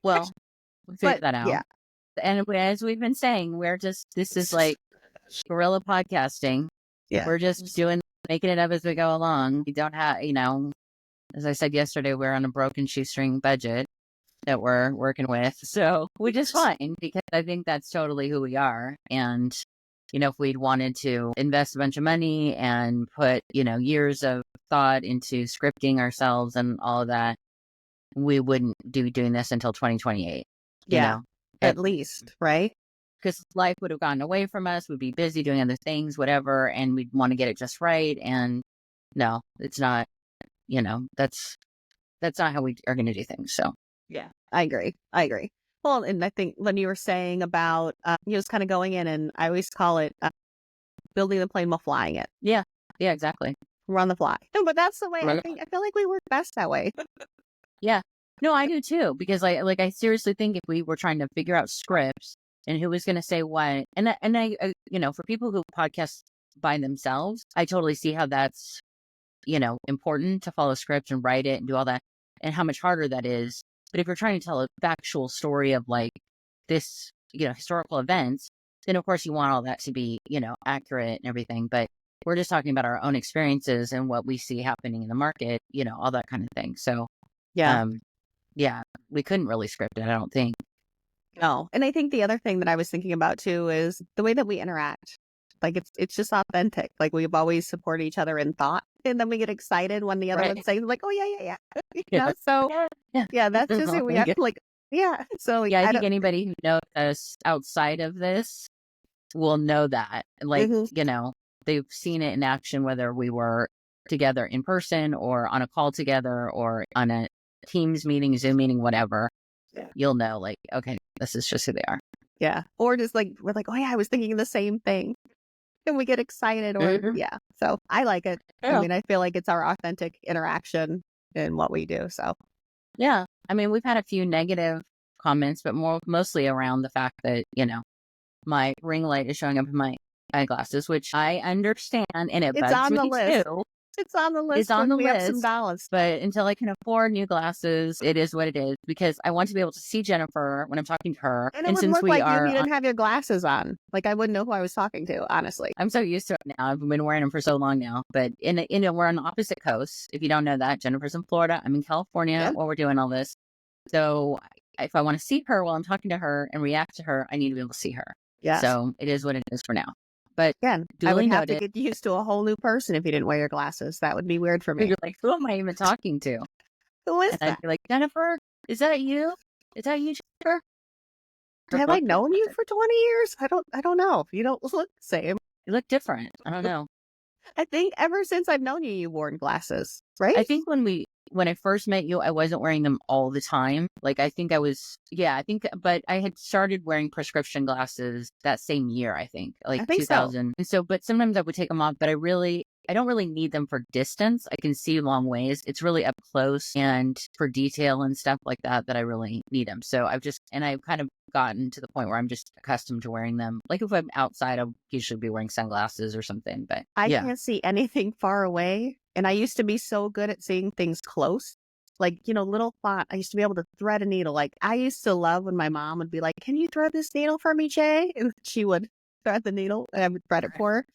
Well, we figured But that out. yeah, And as we've been saying, this is like guerrilla podcasting. yeah, We're just making it up as we go along. We don't have, as I said yesterday, we're on a broken shoestring budget that we're working with. So, which is fine because I think that's totally who we are. And, if we'd wanted to invest a bunch of money and put, years of thought into scripting ourselves and all of that, we wouldn't do doing this until 2028, yeah, at least, right? because life would have gotten away from us. We'd be busy doing other things, whatever, and we'd want to get it just right. And no, it's not, that's not how we are going to do things. So Yeah, I agree. Well, and I think when you were saying about, just kind of going in, and I always call it building the plane while flying it. yeah, exactly. We're on the fly. No, but that's the way Right. I feel like we work best that way. Yeah. No, I do too, because I seriously think if we were trying to figure out scripts and who was going to say what, and I for people who podcast by themselves, I totally see how that's, important to follow script and write it and do all that, and how much harder that is. But if you're trying to tell a factual story of like this, historical events, then of course you want all that to be, accurate and everything. But we're just talking about our own experiences and what we see happening in the market, all that kind of thing. So, Yeah. yeah, we couldn't really script it, I don't think. No. And I think the other thing that I was thinking about too is the way that we interact. Like it's just authentic. Like we've always supported each other in thought. And then we get excited when the other one says like, oh yeah. So yeah, that's just who we are. Like, yeah. So yeah, I think anybody who knows us outside of this will know that. Like, they've seen it in action, whether we were together in person or on a call together or on a Teams meeting, Zoom meeting, whatever. Yeah. You'll know, like, okay, this is just who they are. Yeah. Or just like, we're like, oh yeah, I was thinking the same thing. And we get excited or yeah. So I like it. Yeah. I mean, I feel like it's our authentic interaction in what we do. So yeah. I mean, we've had a few negative comments, but mostly around the fact that, my ring light is showing up in my eyeglasses, which I understand, and it bugs me too. It's on the list. It's on the list. Have some dollars. But until I can afford new glasses, it is what it is, because I want to be able to see Jennifer when I'm talking to her. And it would look like you didn't have your glasses on. Like I wouldn't know who I was talking to, honestly. I'm so used to it now. I've been wearing them for so long now. But we're on the opposite coast. If you don't know that, Jennifer's in Florida. I'm in California while we're doing all this. So if I want to see her while I'm talking to her and react to her, I need to be able to see her. Yeah. So it is what it is for now. But again, I would have to get used to a whole new person if you didn't wear your glasses. That would be weird for me. You're like, who am I even talking to? Who is that? I'd be like, Jennifer, is that you? Is that you, Jennifer? Have I known you for 20 years? I don't know. You don't look the same. You look different. I don't know. I think ever since I've known you, you've worn glasses, right? I think when I first met you, I wasn't wearing them all the time. Like, I think but I had started wearing prescription glasses that same year, I think 2000. So. So, but sometimes I would take them off, but I don't really need them for distance. I can see long ways. It's really up close and for detail and stuff like that I really need them. So I've kind of gotten to the point where I'm just accustomed to wearing them. Like if I'm outside, I'll usually be wearing sunglasses or something, but I can't see anything far away. And I used to be so good at seeing things close. Like, little font. I used to be able to thread a needle. Like I used to love when my mom would be like, can you thread this needle for me, Jay? And she would thread the needle and I would thread it for her.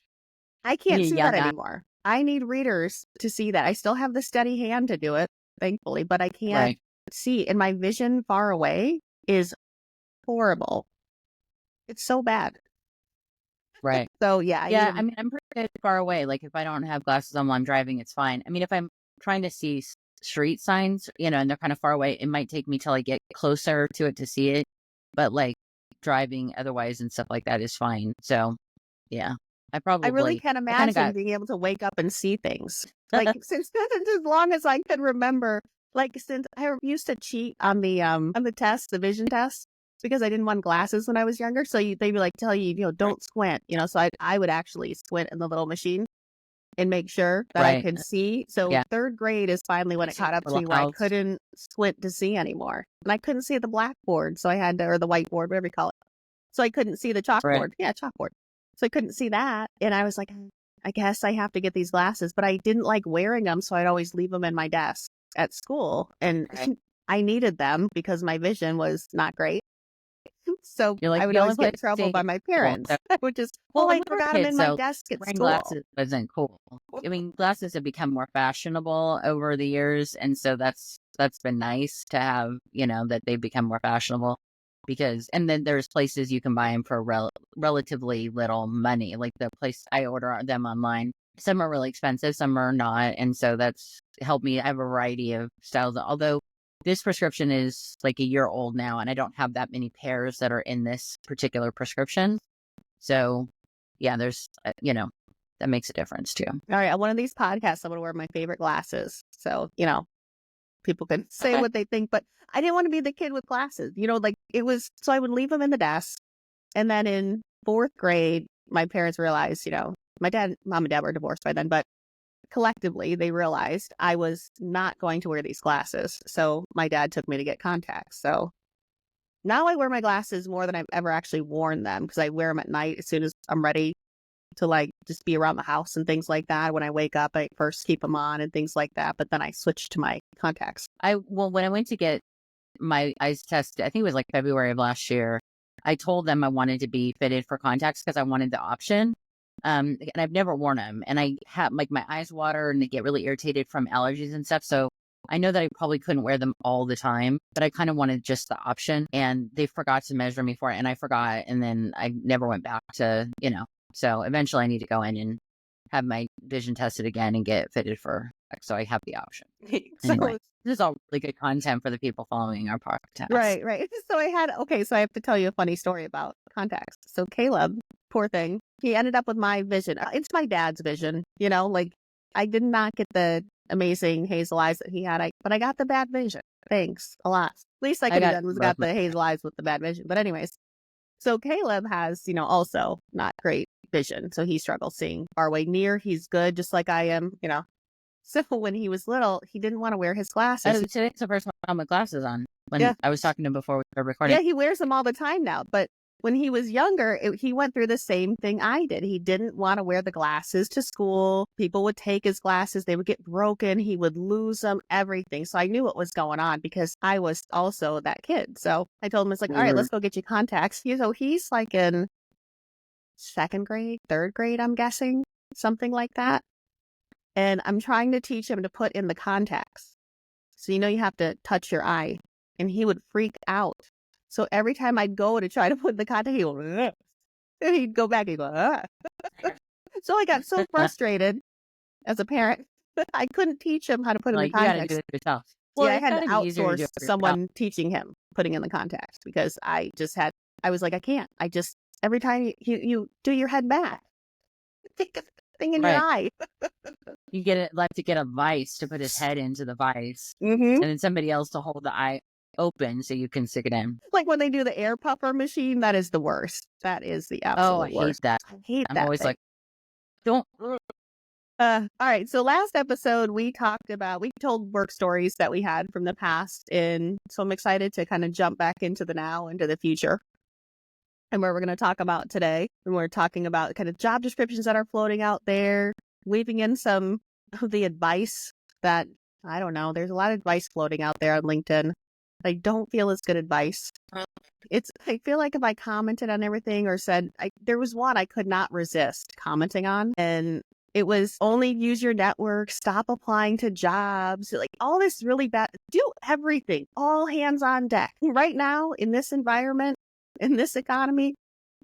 I can't see that anymore. I need readers to see that. I still have the steady hand to do it, thankfully, but I can't see. And my vision far away is horrible. It's so bad. Right. So yeah. I mean, I'm pretty good far away. Like if I don't have glasses on while I'm driving, it's fine. I mean, if I'm trying to see street signs, and they're kind of far away, it might take me till I get closer to it to see it. But like driving otherwise and stuff like that is fine. So yeah. I really can't imagine being able to wake up and see things. Like since as long as I could remember, like since I used to cheat on the test, the vision test, because I didn't want glasses when I was younger. So they'd be like, tell you, don't squint, so I would actually squint in the little machine and make sure that I could see. So third grade is finally when it caught up to me where I couldn't squint to see anymore. And I couldn't see the blackboard. So I had to, or the whiteboard, whatever you call it. So I couldn't see the chalkboard. Right. Yeah, chalkboard. So I couldn't see that. And I was like, I guess I have to get these glasses, but I didn't like wearing them. So I'd always leave them in my desk at school. And I needed them because my vision was not great. So You're like, I would the only always get in place to trouble see by my is school. parents. So, I would just, well, oh, when I we were forgot them kids, in my so desk at wearing school. glasses wasn't cool. I mean, glasses have become more fashionable over the years, and so that's been nice to have, that they've become more fashionable because, and then there's places you can buy them for relatively little money. Like the place I order them online, some are really expensive, some are not, and so that's helped me. I have a variety of styles, although this prescription is like a year old now, and I don't have that many pairs that are in this particular prescription. So, yeah, there's, that makes a difference too. All right. On one of these podcasts, I'm going to wear my favorite glasses. So, people can say Okay. what they think, but I didn't want to be the kid with glasses. Like it was, so I would leave them in the desk. And then in 4th grade, my parents realized, mom and dad were divorced by then, but collectively they realized I was not going to wear these glasses. So my dad took me to get contacts. So now I wear my glasses more than I've ever actually worn them because I wear them at night as soon as I'm ready to like just be around the house and things like that. When I wake up, I first keep them on and things like that. But then I switch to my contacts. When I went to get my eyes tested, I think it was like February of last year, I told them I wanted to be fitted for contacts because I wanted the option. And I've never worn them, and I have like my eyes water and they get really irritated from allergies and stuff. So I know that I probably couldn't wear them all the time, but I kind of wanted just the option, and they forgot to measure me for it, and I forgot, and then I never went back to, so eventually I need to go in and have my vision tested again and get fitted for, so I have the option. So, Anyway, this is all really good content for the people following our podcast. right. So so I have to tell you a funny story about contacts. So Caleb, poor thing, he ended up with my vision. It's my dad's vision, like I did not get the amazing hazel eyes that he had, but I got the bad vision. Thanks a lot. Least I could have done was got the hazel eyes with the bad vision. But anyways, so Caleb has, also not great vision. So he struggles seeing far way near. He's good, just like I am, So when he was little, he didn't want to wear his glasses. Today's the first time with glasses on. When Yeah. I was talking to him before we were recording. Yeah, he wears them all the time now. But when he was younger, he went through the same thing I did. He didn't want to wear the glasses to school. People would take his glasses. They would get broken. He would lose them, everything. So I knew what was going on because I was also that kid. So I told him, it's like, all right, let's go get you contacts. He's like in 2nd grade, 3rd grade, I'm guessing, something like that. And I'm trying to teach him to put in the contacts. So, you have to touch your eye. And he would freak out. So every time I'd go to try to put the contact, he'd go, ugh. And he'd go back and go, ah. So I got so frustrated as a parent. I couldn't teach him how to put in the You got to contacts. do it yourself. Well, I had to outsource someone teaching him putting in the contacts because I was like, I can't. Every time you do your head back, take a thing in your eye. You like to get a vice to put his head into the vice, Mm-hmm. and then somebody else to hold the eye open so you can stick it in. Like when they do the air puffer machine, that is the worst. That is the absolute worst. Hate that. I hate I'm that always thing. like, don't. All right. So last episode, we told work stories that we had from the past. So I'm excited to kind of jump back into the now, into the future. And where we're going to talk about today. And we're talking about kind of job descriptions that are floating out there, weaving in some of the advice that, I don't know, there's a lot of advice floating out there on LinkedIn. I don't feel is good advice. I feel like if I commented on everything or said, there was one I could not resist commenting on, and it was only use your network, stop applying to jobs, like all this really bad, do everything, all hands on deck. Right now, in this environment, in this economy,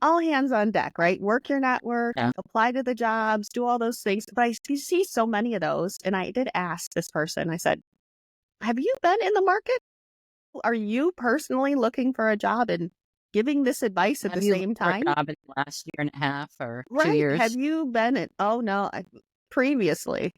all hands on deck, right? Work your network, apply to the jobs, do all those things. But I see so many of those. And I did ask this person, I said, have you been in the market? Are you personally looking for a job and giving this advice at the same time? Have you job in the last year and a half or 2 years? Have you been in? Oh, no, previously,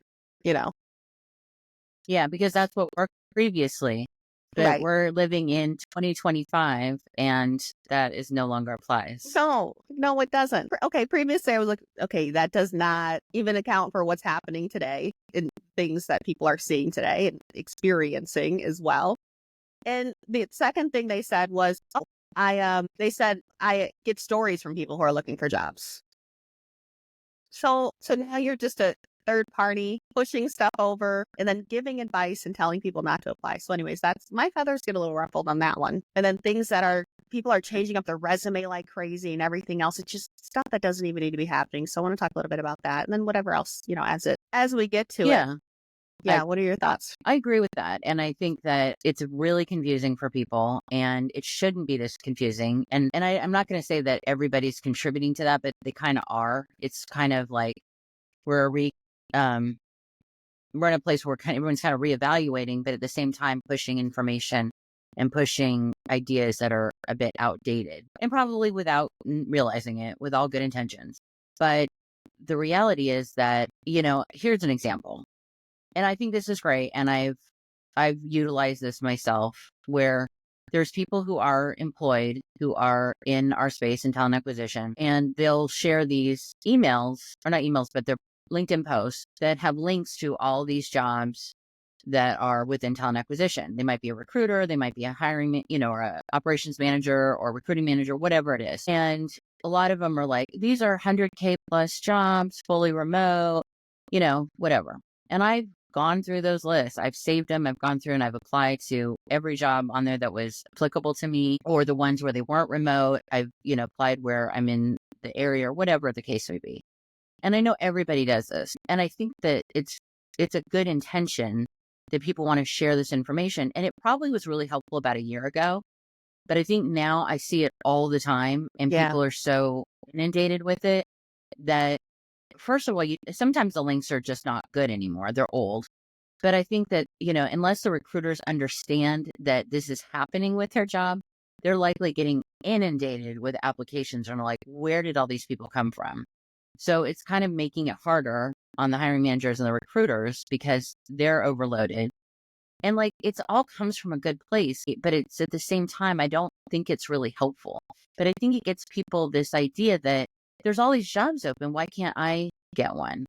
Yeah, because that's what worked previously. But we're living in 2025, and that is no longer applies. No, it doesn't. Okay, previously I was like, okay, that does not even account for what's happening today and things that people are seeing today and experiencing as well. And the second thing they said was, they said I get stories from people who are looking for jobs. So now you're just a third party pushing stuff over and then giving advice and telling people not to apply. So anyways, that's my feathers get a little ruffled on that one. And then things that are people are changing up their resume like crazy and everything else. It's just stuff that doesn't even need to be happening. So I want to talk a little bit about that. And then whatever else, as we get to it. Yeah. What are your thoughts? I agree with that. And I think that it's really confusing for people and it shouldn't be this confusing. And I'm not going to say that everybody's contributing to that, but they kind of are. It's kind of like we're in a place where everyone's kind of reevaluating, but at the same time pushing information and pushing ideas that are a bit outdated and probably without realizing it, with all good intentions. But the reality is that, here's an example. And I think this is great. And I've utilized this myself where there's people who are employed, who are in our space in talent acquisition, and they'll share these emails, or not emails, but they're LinkedIn posts that have links to all these jobs that are within talent acquisition. They might be a recruiter, they might be a hiring, or a operations manager or recruiting manager, whatever it is. And a lot of them are like, these are 100K plus jobs, fully remote, whatever. And I've gone through those lists. I've saved them. I've gone through and I've applied to every job on there that was applicable to me, or the ones where they weren't remote. I've, applied where I'm in the area or whatever the case may be. And I know everybody does this. And I think that it's a good intention that people want to share this information. And it probably was really helpful about a year ago. But I think now I see it all the time and people are so inundated with it that, first of all, sometimes the links are just not good anymore. They're old. But I think that, unless the recruiters understand that this is happening with their job, they're likely getting inundated with applications and are like, where did all these people come from? So it's kind of making it harder on the hiring managers and the recruiters because they're overloaded. And it's all comes from a good place, but it's at the same time, I don't think it's really helpful. But I think it gets people this idea that there's all these jobs open. Why can't I get one?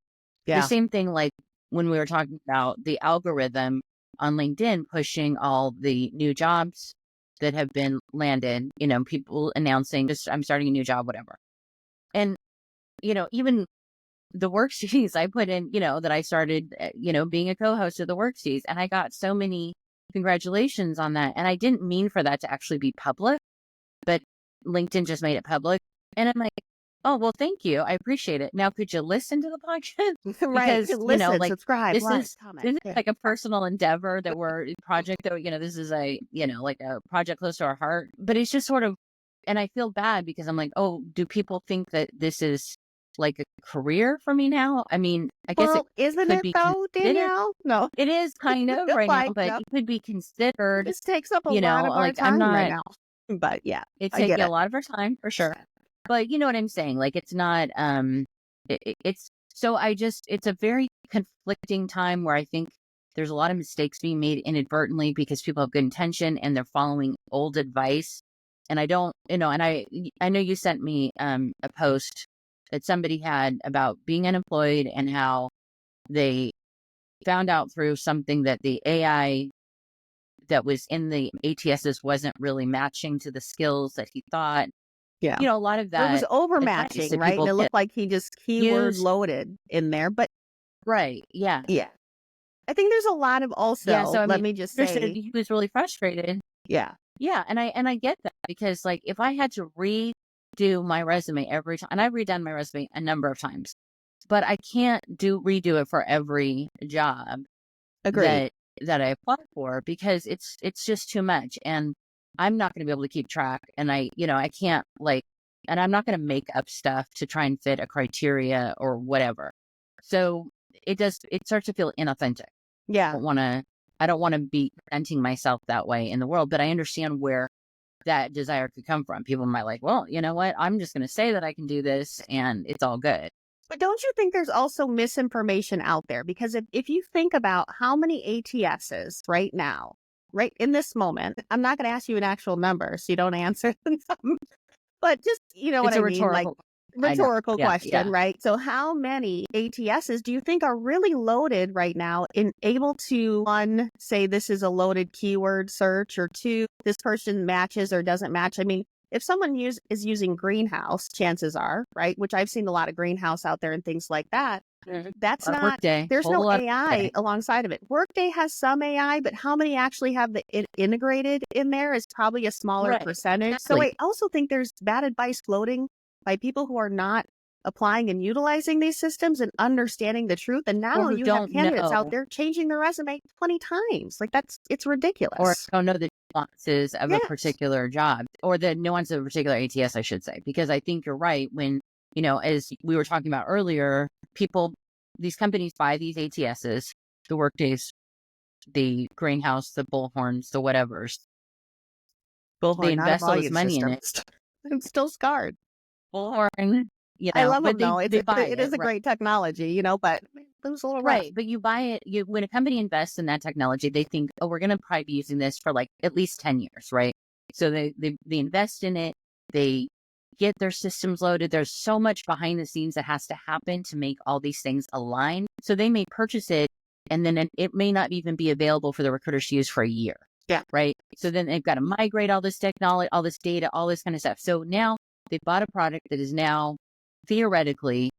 The same thing like when we were talking about the algorithm on LinkedIn pushing all the new jobs that have been landed, people announcing just I'm starting a new job, whatever. And, even the Worksties I put in, that I started, being a co-host of the Worksties, and I got so many congratulations on that. And I didn't mean for that to actually be public, but LinkedIn just made it public. And I'm like, oh, well, thank you. I appreciate it. Now, could you listen to the podcast? Right. Because, Listen, subscribe, this like, is comment. like a personal endeavor that we're project that, this is a, like a project close to our heart, but it's just sort of, and I feel bad because I'm like, oh, do people think that this is like a career for me now? I mean, I guess isn't it though, Danielle? No, it is kind of right now, but it could be considered. This takes up a lot of our time right now. But yeah, it's taking a lot of our time for sure. But you know what I'm saying? It's not, it's a very conflicting time where I think there's a lot of mistakes being made inadvertently because people have good intention and they're following old advice. And I don't, and I know you sent me a post that somebody had about being unemployed and how they found out through something that the AI that was in the ATSs wasn't really matching to the skills that he thought. Yeah. A lot of that. It was overmatching, right? And it looked like he just keyword loaded in there. But right. Yeah. Yeah. I think there's a lot of also, so let me just say. He was really frustrated. Yeah. Yeah. And I get that because if I had to redo my resume every time, and I've redone my resume a number of times, but I can't redo it for every job that I apply for because it's just too much. And I'm not going to be able to keep track. And I can't and I'm not going to make up stuff to try and fit a criteria or whatever. So it starts to feel inauthentic. Yeah. I don't want to be presenting myself that way in the world, but I understand where that desire could come from. People might well, you know what? I'm just going to say that I can do this and it's all good. But don't you think there's also misinformation out there? Because if you think about how many ATSs right now, right in this moment, I'm not going to ask you an actual number so you don't answer them, but just, what I mean? Rhetorical question, right? So how many ATSs do you think are really loaded right now and able to, one, say this is a loaded keyword search, or two, this person matches or doesn't match? I mean, if someone is using Greenhouse, chances are, right, which I've seen a lot of Greenhouse out there and things like that, That's Or not, Workday, there's whole no lot of AI Workday. alongside of it. Workday has some AI, but how many actually have it integrated in there is probably a smaller Right, percentage. So exactly. I also think there's bad advice floating by people who are not applying and utilizing these systems and understanding the truth. And now Or who you have don't candidates out know, there changing their resume 20 times. Like it's or ridiculous. don't know the nuances of a Yes. particular job, or the nuance of a particular ATS, I should say, because I think you're right. When, as we were talking about earlier, these companies buy these ATSs, the Workdays, the Greenhouse, the Bullhorns, the whatevers. They Bullhorn, not a invest all this volume money in system. it. I'm still scarred. Bullhorn, I love but them though. they buy It is it, a right? great technology, but it was a little rough. Right. But you buy it, when a company invests in that technology, they think, oh, we're going to probably be using this for like at least 10 years, right? So they invest in it, they get their systems loaded. There's so much behind the scenes that has to happen to make all these things align. So they may purchase it, and then it may not even be available for the recruiters to use for a year. Yeah. Right. So then they've got to migrate all this technology, all this data, all this kind of stuff. So now they've bought a product that is now theoretically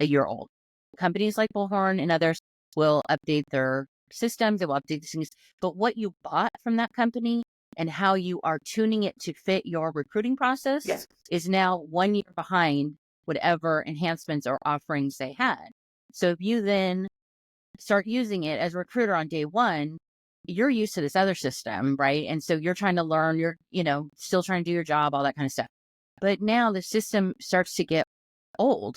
a year old. Companies like Bullhorn and others will update their systems, they will update these things. But what you bought from that company and how you are tuning it to fit your recruiting process Yes. is now 1 year behind whatever enhancements or offerings they had. So if you then start using it as a recruiter on day one, you're used to this other system, right? And so you're trying to learn, you're, still trying to do your job, all that kind of stuff. But now the system starts to get old,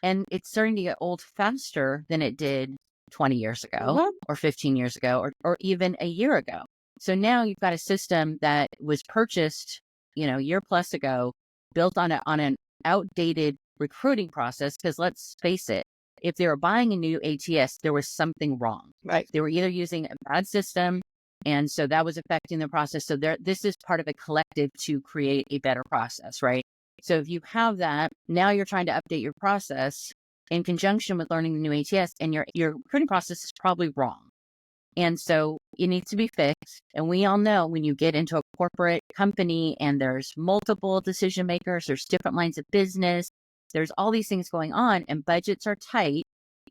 and it's starting to get old faster than it did 20 years ago or 15 years ago or even a year ago. So now you've got a system that was purchased, a year plus ago, built on an outdated recruiting process. Because let's face it, if they were buying a new ATS, there was something wrong. Right. They were either using a bad system, and so that was affecting the process. So this is part of a collective to create a better process, right? So if you have that, now you're trying to update your process in conjunction with learning the new ATS, and your recruiting process is probably wrong. And so it needs to be fixed. And we all know when you get into a corporate company and there's multiple decision makers, there's different lines of business, there's all these things going on, and budgets are tight,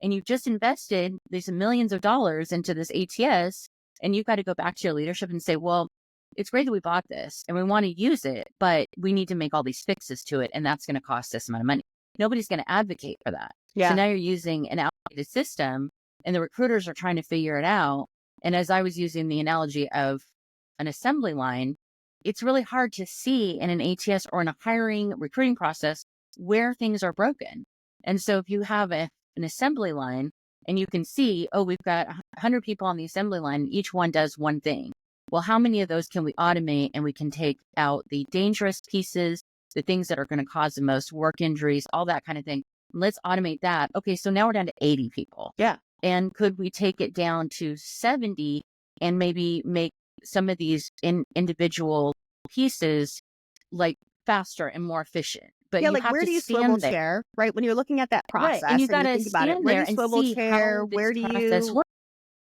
and you've just invested these millions of dollars into this ATS, and you've got to go back to your leadership and say, well, it's great that we bought this and we want to use it, but we need to make all these fixes to it, and that's going to cost this amount of money. Nobody's going to advocate for that. Yeah. So now you're using an outdated system, and the recruiters are trying to figure it out. And as I was using the analogy of an assembly line, it's really hard to see in an ATS or in a hiring recruiting process where things are broken. And so if you have an assembly line and you can see, oh, we've got 100 people on the assembly line, each one does one thing. Well, how many of those can we automate, and we can take out the dangerous pieces, the things that are going to cause the most work injuries, all that kind of thing. Let's automate that. Okay, so now we're down to 80 people. Yeah. And could we take it down to 70 and maybe make some of these individual pieces like faster and more efficient? But yeah, you like have where to do you stand swivel there. chair, right? When you're looking at that process, Right. And you got to think about it, stand where there do you and swivel see chair? how Where this do process you works.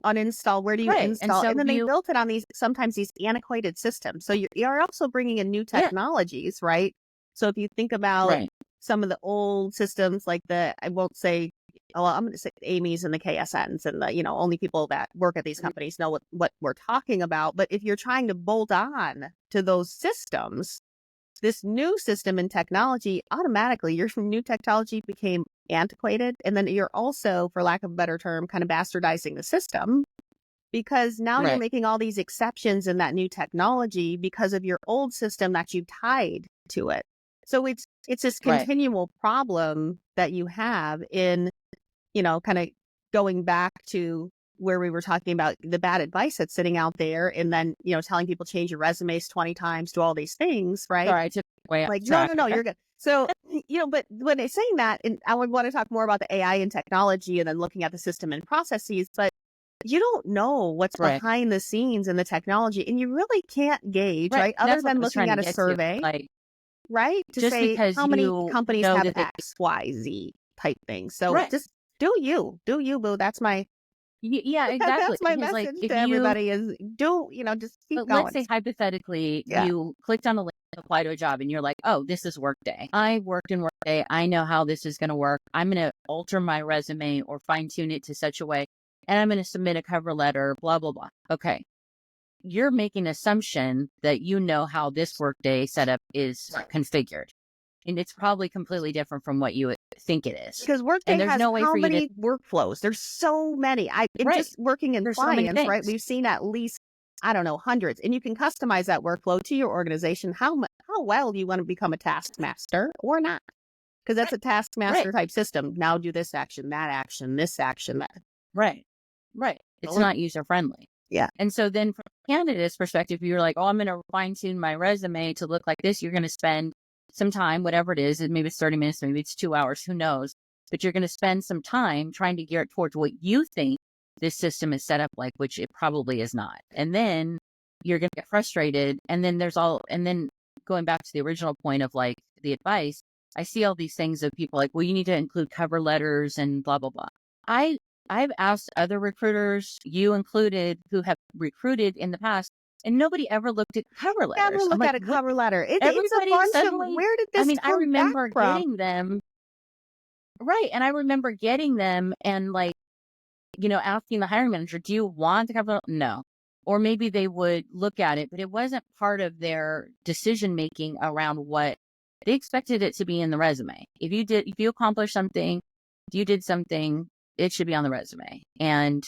uninstall? Where do you Right. And install? so And then they built it on sometimes these antiquated systems. So you're also bringing in new Yeah. technologies, right? So if you think about Right. some of the old systems, like I won't say, well, I'm going to say Amy's and the KSNs and the, only people that work at these companies know what we're talking about. But if you're trying to bolt on to those systems, this new system and technology, automatically your new technology became antiquated. And then you're also, for lack of a better term, kind of bastardizing the system, because now you're Right. making all these exceptions in that new technology because of your old system that you tied to it. So it's this Right. continual problem that you have in, kind of going back to where we were talking about the bad advice that's sitting out there, and then, telling people change your resumes 20 times, do all these things, right? Sorry, I took way off Like, track. no, you're good. So, but when they're saying that, and I would want to talk more about the AI and technology and then looking at the system and processes, but you don't know what's Right. behind the scenes in the technology, and you really can't gauge, right? And Other that's what I than was looking trying at to a get to. survey, Like, right? To just say because how many you companies know have that they X, Y, Z type thing. So Right. just do you, boo. That's my Yeah, exactly. That's my Because like message if to you, everybody is just keep but let's going. say hypothetically, Yeah. you clicked on a link to apply to a job and you're like, oh, this is Workday. I worked in Workday. I know how this is going to work. I'm going to alter my resume or fine tune it to such a way, and I'm going to submit a cover letter, blah, blah, blah. Okay. You're making an assumption that you know how this Workday setup is configured. And it's probably completely different from what you think it is. Because And Workday there's has no way how for you to, many workflows? There's so many. In right. just working in There's so many clients, right? things. We've seen at least, I don't know, hundreds. And you can customize that workflow to your organization. How well you want to become a taskmaster or not? Because that's a taskmaster Right. type system. Now do this action, this action, that. Right. Right. It's Oh, not user friendly. yeah. And so then from a candidate's perspective, you're like, oh, I'm going to fine tune my resume to look like this. You're going to spend some time, whatever it is, maybe it's 30 minutes, maybe it's 2 hours, who knows? But you're going to spend some time trying to gear it towards what you think this system is set up like, which it probably is not. And then you're going to get frustrated. And then and then going back to the original point of like the advice, I see all these things of people like, well, you need to include cover letters and blah, blah, blah. I've asked other recruiters, you included, who have recruited in the past, and nobody ever looked at cover letters. Never look at a cover letter. It's a Everybody bunch of, suddenly, where did this I mean, I come remember back from? getting them, right, and I remember getting them and like, asking the hiring manager, do you want the cover letter? No. Or maybe they would look at it, but it wasn't part of their decision making around what they expected it to be in the resume. If you accomplished something, if you did something, it should be on the resume, and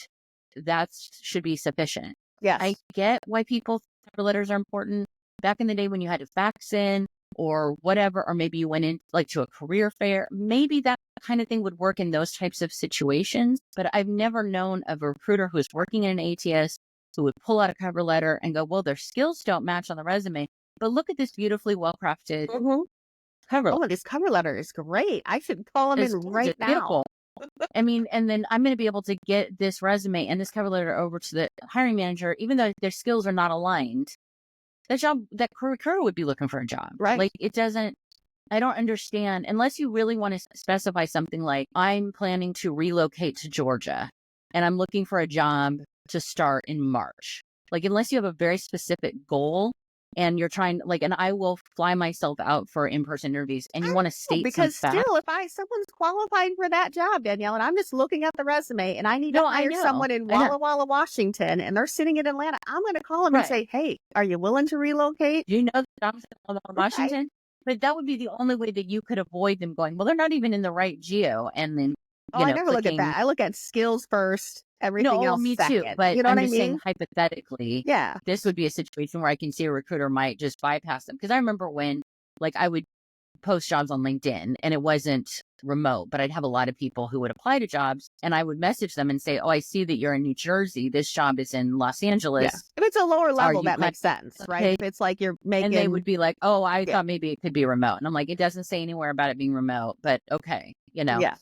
that should be sufficient. Yes. I get why people think cover letters are important. Back in the day when you had to fax in or whatever, or maybe you went in like to a career fair, maybe that kind of thing would work in those types of situations. But I've never known of a recruiter who is working in an ATS who would pull out a cover letter and go, well, their skills don't match on the resume, but look at this beautifully well-crafted cover letter. Oh, this cover letter is great. I should call them It's in right now. beautiful. I mean, and then I'm going to be able to get this resume and this cover letter over to the hiring manager, even though their skills are not aligned. That recruiter would be looking for a job. Right. Like I don't understand, unless you really want to specify something like, I'm planning to relocate to Georgia and I'm looking for a job to start in March. Like, unless you have a very specific goal and you're trying, like, and I will fly myself out for in-person interviews and you want to state because some facts. still, if someone's qualified for that job, Danielle, and I'm just looking at the resume and I need to hire someone in Walla Walla, Washington, and they're sitting in Atlanta, I'm going to call them and say, hey, are you willing to relocate? Do you know the jobs in Walla Walla, Washington? Right. But that would be the only way that you could avoid them going, well, they're not even in the right geo. And then, I never look at that. I look at skills first, everything else me second. Too. But you know I'm what just I mean? saying, hypothetically, yeah, this would be a situation where I can see a recruiter might just bypass them. Because I remember when, like, I would post jobs on LinkedIn and it wasn't remote, but I'd have a lot of people who would apply to jobs and I would message them and say, oh, I see that you're in New Jersey. This job is in Los Angeles. Yeah. If it's a lower level, that makes sense, right? If it's like you're making... And they would be like, oh, I thought maybe it could be remote. And I'm like, it doesn't say anywhere about it being remote, but okay, Yeah.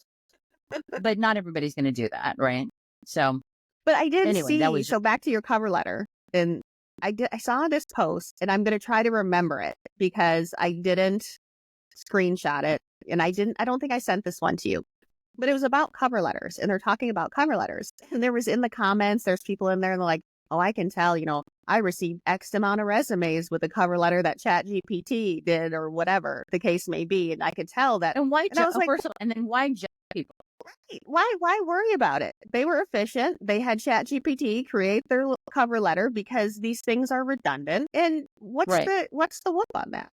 But not everybody's going to do that, right? So... But I did see, so back to your cover letter, and I saw this post and I'm going to try to remember it because I didn't screenshot it and I don't think I sent this one to you, but it was about cover letters and they're talking about cover letters. And there was in the comments, there's people in there and they're like, oh, I can tell, I received X amount of resumes with a cover letter that ChatGPT did or whatever the case may be. And I could tell that. And why, and then why judge people? Right. Why worry about it? They were efficient. They had ChatGPT create their cover letter because these things are redundant. And what's the whoop on that?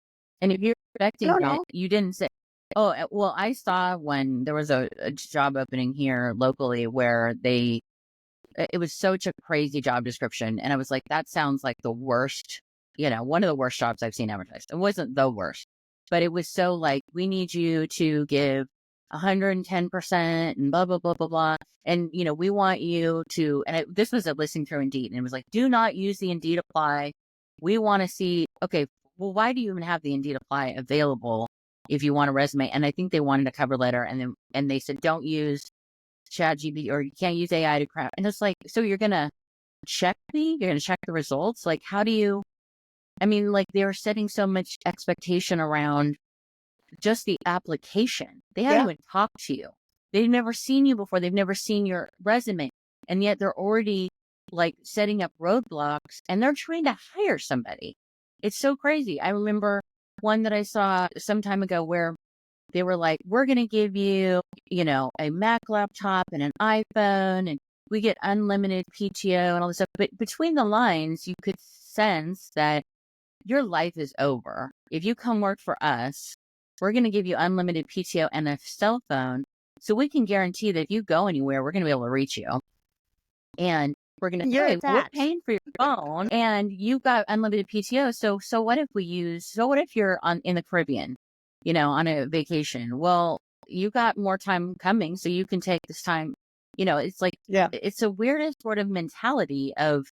And if you're expecting it, you didn't say, oh, well, I saw when there was a job opening here locally where it was such a crazy job description. And I was like, that sounds like the worst, one of the worst jobs I've seen advertised. It wasn't the worst, but it was so like, we need you to give 110% and blah, blah, blah, blah, blah. And, we want you to, and this was a listing through Indeed. And it was like, do not use the Indeed apply. We want to see, okay, well, why do you even have the Indeed apply available if you want a resume? And I think they wanted a cover letter and they said, don't use ChatGPT or you can't use AI to craft. And it's like, so you're going to check you're going to check the results. Like, how do you, they were setting so much expectation around just the application. They haven't even talked to you. They've never seen you before. They've never seen your resume. And yet they're already like setting up roadblocks and they're trying to hire somebody. It's so crazy. I remember one that I saw some time ago where they were like, we're going to give you, a Mac laptop and an iPhone, and we get unlimited PTO and all this stuff. But between the lines, you could sense that your life is over. If you come work for us, we're going to give you unlimited PTO and a cell phone. So we can guarantee that if you go anywhere, we're going to be able to reach you. And we're going to say, we're paying for your phone and you've got unlimited PTO. So what if what if you're in the Caribbean, on a vacation? Well, you got more time coming, so you can take this time. It's like, it's a weirdest sort of mentality of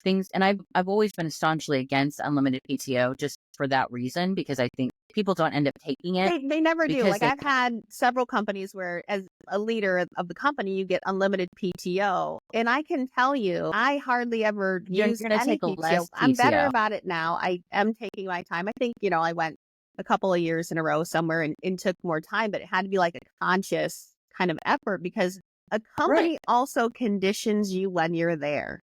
things. And I've always been staunchly against unlimited PTO just for that reason, because I think people don't end up taking it. They never do. Like I've had several companies where as a leader of the company, you get unlimited PTO. And I can tell you, I hardly ever use any PTO. I'm better about it now. I am taking my time. I think, I went a couple of years in a row somewhere and took more time, but it had to be like a conscious kind of effort because a company also conditions you when you're there.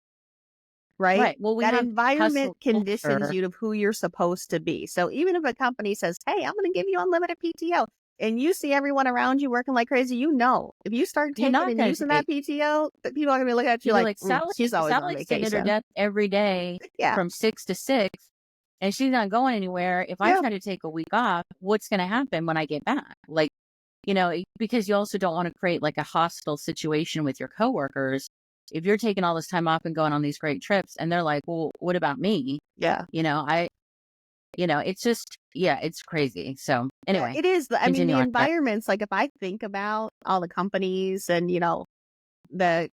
Right. Well, that environment conditions you to who you're supposed to be. So even if a company says, hey, I'm going to give you unlimited PTO and you see everyone around you working like crazy, if you start taking and using that PTO, people are going to be looking at you like she's always on vacation. At her desk every day from 6 to 6 and she's not going anywhere. If I try to take a week off, what's going to happen when I get back? Like, because you also don't want to create like a hostile situation with your coworkers. If you're taking all this time off and going on these great trips and they're like, well, what about me? Yeah. It's just, it's crazy. So anyway, it is. I mean, the environments, like if I think about all the companies and, the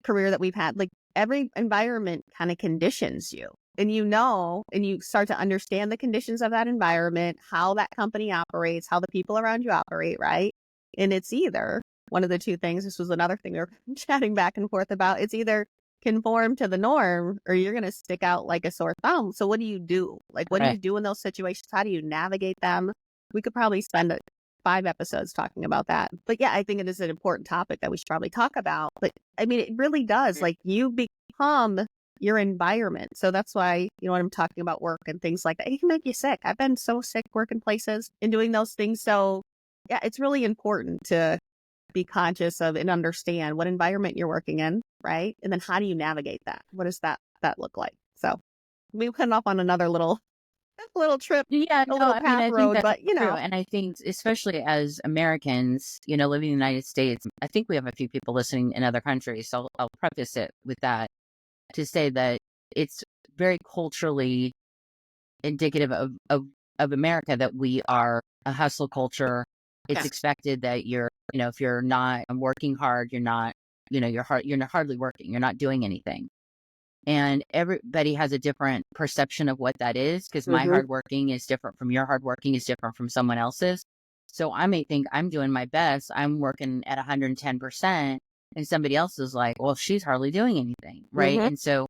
career that we've had, like every environment kind of conditions you and, and you start to understand the conditions of that environment, how that company operates, how the people around you operate. Right. And it's either one of the two things. This was another thing we were chatting back and forth about. It's either conform to the norm or you're going to stick out like a sore thumb. So what do you do? Like, what do you do in those situations? How do you navigate them? We could probably spend 5 episodes talking about that. But yeah, I think it is an important topic that we should probably talk about. But I mean, it really does. Like you become your environment. So that's why, when I'm talking about work and things like that, it can make you sick. I've been so sick working places and doing those things. So yeah, it's really important to be conscious of and understand what environment you're working in, right? And then how do you navigate that? What does that look like? So we went off on another little trip, little path road, but true. And I think especially as Americans, living in the United States, I think we have a few people listening in other countries. So I'll preface it with that to say that it's very culturally indicative of America that we are a hustle culture. It's expected that you're, if you're not working hard, you're not, you're not hardly working. You're not doing anything. And everybody has a different perception of what that is because my hardworking is different from your hardworking is different from someone else's. So I may think I'm doing my best. I'm working at 110% and somebody else is like, well, she's hardly doing anything. Right. And so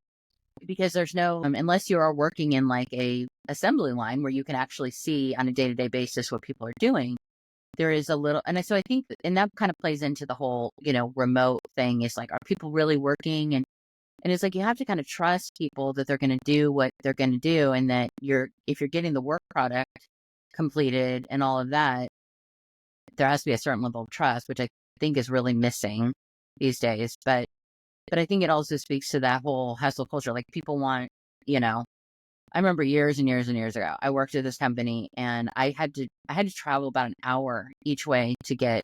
because there's no, unless you are working in like a assembly line where you can actually see on a day-to-day basis what people are doing, there is a little, and so I think, and that kind of plays into the whole, remote thing is like, are people really working? And it's like, you have to kind of trust people that they're going to do what they're going to do. And that if you're getting the work product completed and all of that, there has to be a certain level of trust, which I think is really missing these days. But I think it also speaks to that whole hustle culture. Like people want, I remember years and years and years ago, I worked at this company and I had to travel about an hour each way to get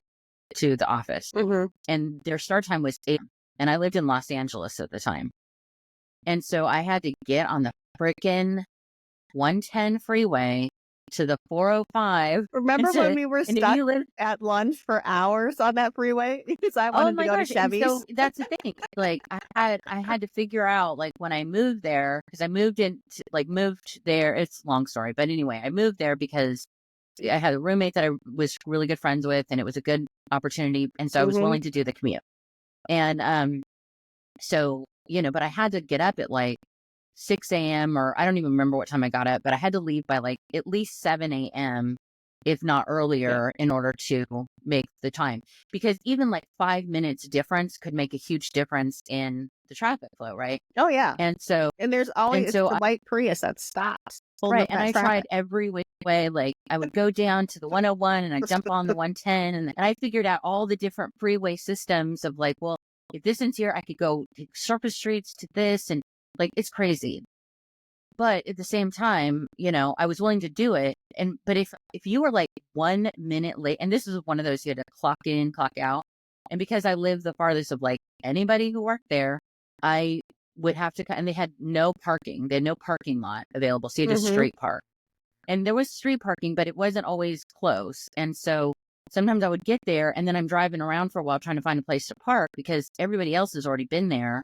to the office. And their start time was 8 and I lived in Los Angeles at the time. And so I had to get on the frickin' 110 freeway to the 405. Remember when we were stuck at lunch for hours on that freeway because I wanted to go to Chevy's? So that's the thing. Like I had to figure out like when I moved there because I moved there. It's a long story, but anyway, I moved there because I had a roommate that I was really good friends with, and it was a good opportunity, and so I was willing to do the commute. And so but I had to get up at like 6 a.m. or I don't even remember what time I got up, but I had to leave by like at least 7 a.m. if not earlier, in order to make the time. Because even like 5 minutes difference could make a huge difference in the traffic flow, right? Oh, yeah. And so, And there's and always so the white Prius that stops holding right. up And that I traffic. tried every which way. Like I would go down to the 101 and I jump on the 110. And I figured out all the different freeway systems of like, well, if this ends here, I could go take surface streets to this. And like, it's crazy. But at the same time, I was willing to do it. But if you were like 1 minute late, and this is one of those you had to clock in, clock out. And because I lived the farthest of like anybody who worked there, I would have to, and they had no parking. They had no parking lot available. So you had to straight park. And there was street parking, but it wasn't always close. And so sometimes I would get there and then I'm driving around for a while trying to find a place to park because everybody else has already been there.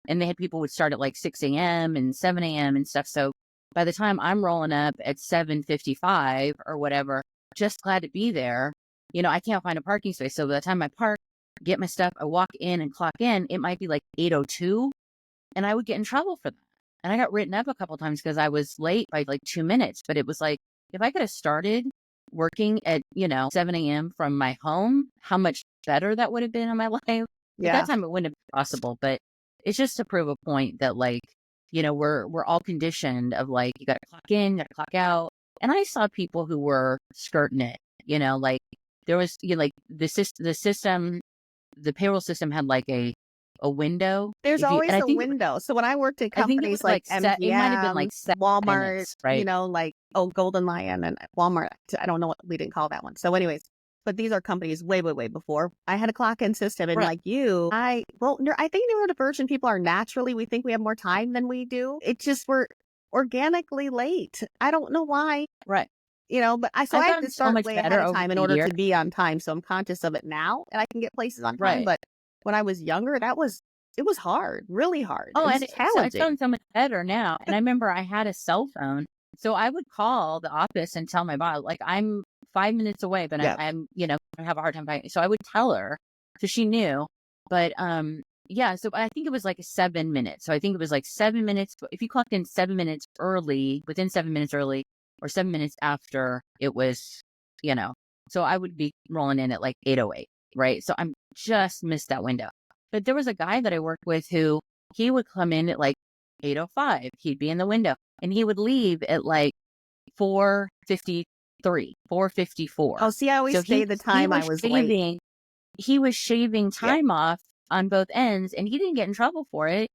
And they had people would start at like 6 a.m. and 7 a.m. and stuff. So by the time I'm rolling up at 7:55 or whatever, just glad to be there, I can't find a parking space. So by the time I park, get my stuff, I walk in and clock in, it might be like 8:02 and I would get in trouble for that. And I got written up a couple times because I was late by like 2 minutes. But it was like, if I could have started working at, 7 a.m. from my home, how much better that would have been in my life. At that time, it wouldn't have been possible. But it's just to prove a point that like, we're all conditioned of like, you got to clock in, you got to clock out. And I saw people who were skirting it, like there was, like the system, the payroll system had like a window. There's always a window. So when I worked at companies like MGM, it might have been like Walmart, minutes, right? Like, Golden Lion and Walmart. I don't know what we didn't call that one. So anyways, but these are companies way, way, way before I had a clock-in system. And like I think neurodivergent people are naturally, we think we have more time than we do. It's just we're organically late. I don't know why. Right. But I have to start way ahead of time in order to be on time. So I'm conscious of it now and I can get places on time. Right. But when I was younger, it was hard, really hard. Oh, and challenging. It's done so much better now. And I remember I had a cell phone. So I would call the office and tell my boss, like, I'm 5 minutes away, but I'm, I have a hard time finding. So I would tell her, so she knew. But so I think it was like 7 minutes. So I think it was like 7 minutes. If you clocked in 7 minutes early, within 7 minutes early, or 7 minutes after, it was, so I would be rolling in at like 8:08, right? So I'm just missed that window. But there was a guy that I worked with who he would come in at like 8:05. He'd be in the window and he would leave at like 4:53, 4:54. Oh, see, I always stayed the time I was late. He was shaving time off on both ends and he didn't get in trouble for it.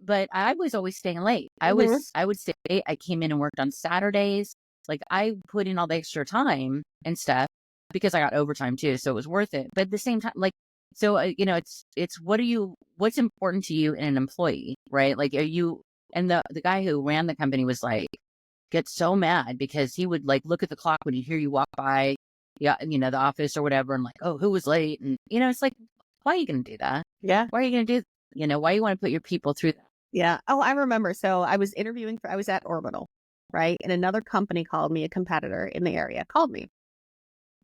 But I was always staying late. I would stay late. I came in and worked on Saturdays. Like I put in all the extra time and stuff because I got overtime too. So it was worth it. But at the same time, like, so, it's what's important to you in an employee, right? Like, and the guy who ran the company was like, get so mad because he would like look at the clock when he'd hear you walk by, the office or whatever. And like, oh, who was late? And, it's like, why are you going to do that? Yeah. Why are you going to do, why you want to put your people through that? Yeah. Oh, I remember. So I was I was at Orbital, right? And another company called me, a competitor in the area called me.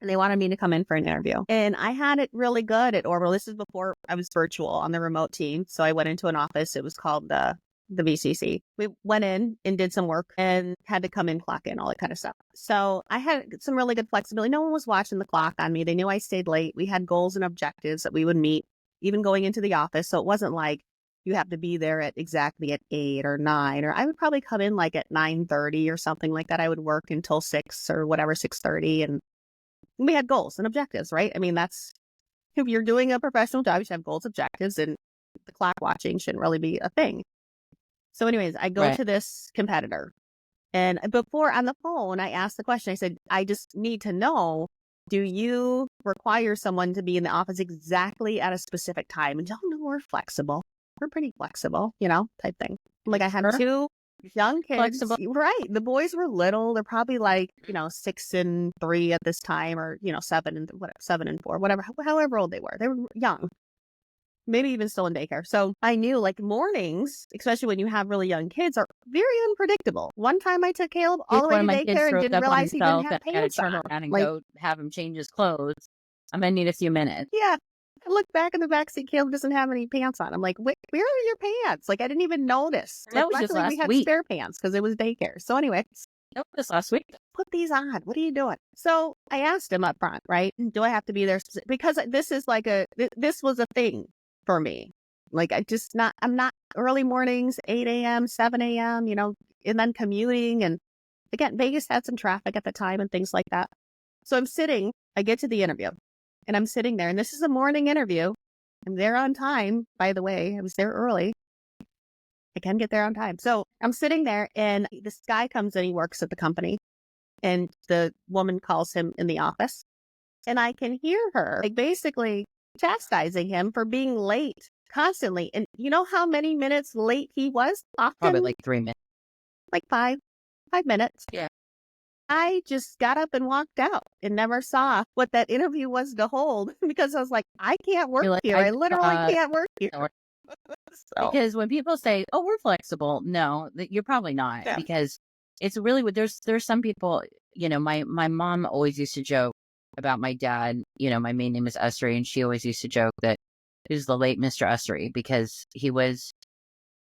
And they wanted me to come in for an interview. And I had it really good at Orbital. This is before I was virtual on the remote team. So I went into an office. It was called the VCC. We went in and did some work and had to come in, clock in, all that kind of stuff. So I had some really good flexibility. No one was watching the clock on me. They knew I stayed late. We had goals and objectives that we would meet, even going into the office. So it wasn't like you have to be there at 8 or 9, or I would probably come in like at 9:30 or something like that. I would work until 6 or whatever, 6:30. And we had goals and objectives, right? I mean, that's, if you're doing a professional job, you should have goals, objectives, and the clock watching shouldn't really be a thing. So anyways, I go to this competitor, and before on the phone, I asked the question. I said, I just need to know, do you require someone to be in the office exactly at a specific time? And no, we're flexible. We're pretty flexible, type thing. Like I had 2 young kids, flexible. Right? The boys were little. They're probably like 6 and 3 at this time, or 7 and 4, whatever, however old they were. They were young, maybe even still in daycare. So I knew like mornings, especially when you have really young kids, are very unpredictable. One time I took Caleb all the way to daycare and didn't realize he didn't have pants on. I had to turn around and go have him change his clothes. I'm gonna need a few minutes. Yeah. I look back in the backseat, Caleb doesn't have any pants on. I'm like, where are your pants? Like, I didn't even notice. That was just last we had week. Spare pants because it was daycare. So anyway, That was last week. Put these on. What are you doing? So I asked him up front, right? Do I have to be there? Because this is like this was a thing for me. Like I'm not early mornings, 8 a.m., 7 a.m., and then commuting. And again, Vegas had some traffic at the time and things like that. So I get to the interview and I'm sitting there, and this is a morning interview. I'm there on time, by the way. I was there early. I can get there on time. So I'm sitting there, and this guy comes in, he works at the company, and the woman calls him in the office, and I can hear her like basically chastising him for being late constantly. And you know how many minutes late he was? Often Probably like 3 minutes. like 5 minutes. Yeah. I just got up and walked out and never saw what that interview was to hold because I was like, I can't work here. I literally can't work here. So. Because when people say, "Oh, we're flexible," no, you're probably not, because it's really what there's some people. My mom always used to joke about my dad. My main name is Usry, and she always used to joke that he was the late Mr. Usry because he was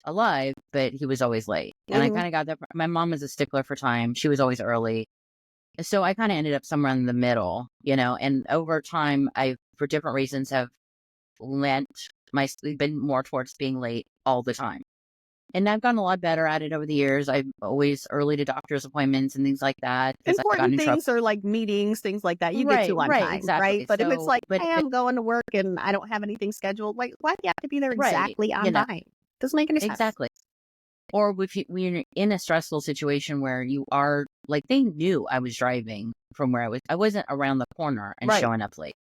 alive, but he was always late. And I kind of got that. My mom was a stickler for time. She was always early. So I kind of ended up somewhere in the middle, and over time, I, for different reasons, have been more towards being late all the time. And I've gotten a lot better at it over the years. I'm always early to doctor's appointments and things like that. Important things are like meetings, things like that. You get to on time, exactly. right? But if it's like, hey, I'm going to work and I don't have anything scheduled, like, why do you have to be there exactly on time? Doesn't make any sense. Exactly. Or when you're in a stressful situation where you are, like, they knew I was driving from where I wasn't around the corner and showing up late.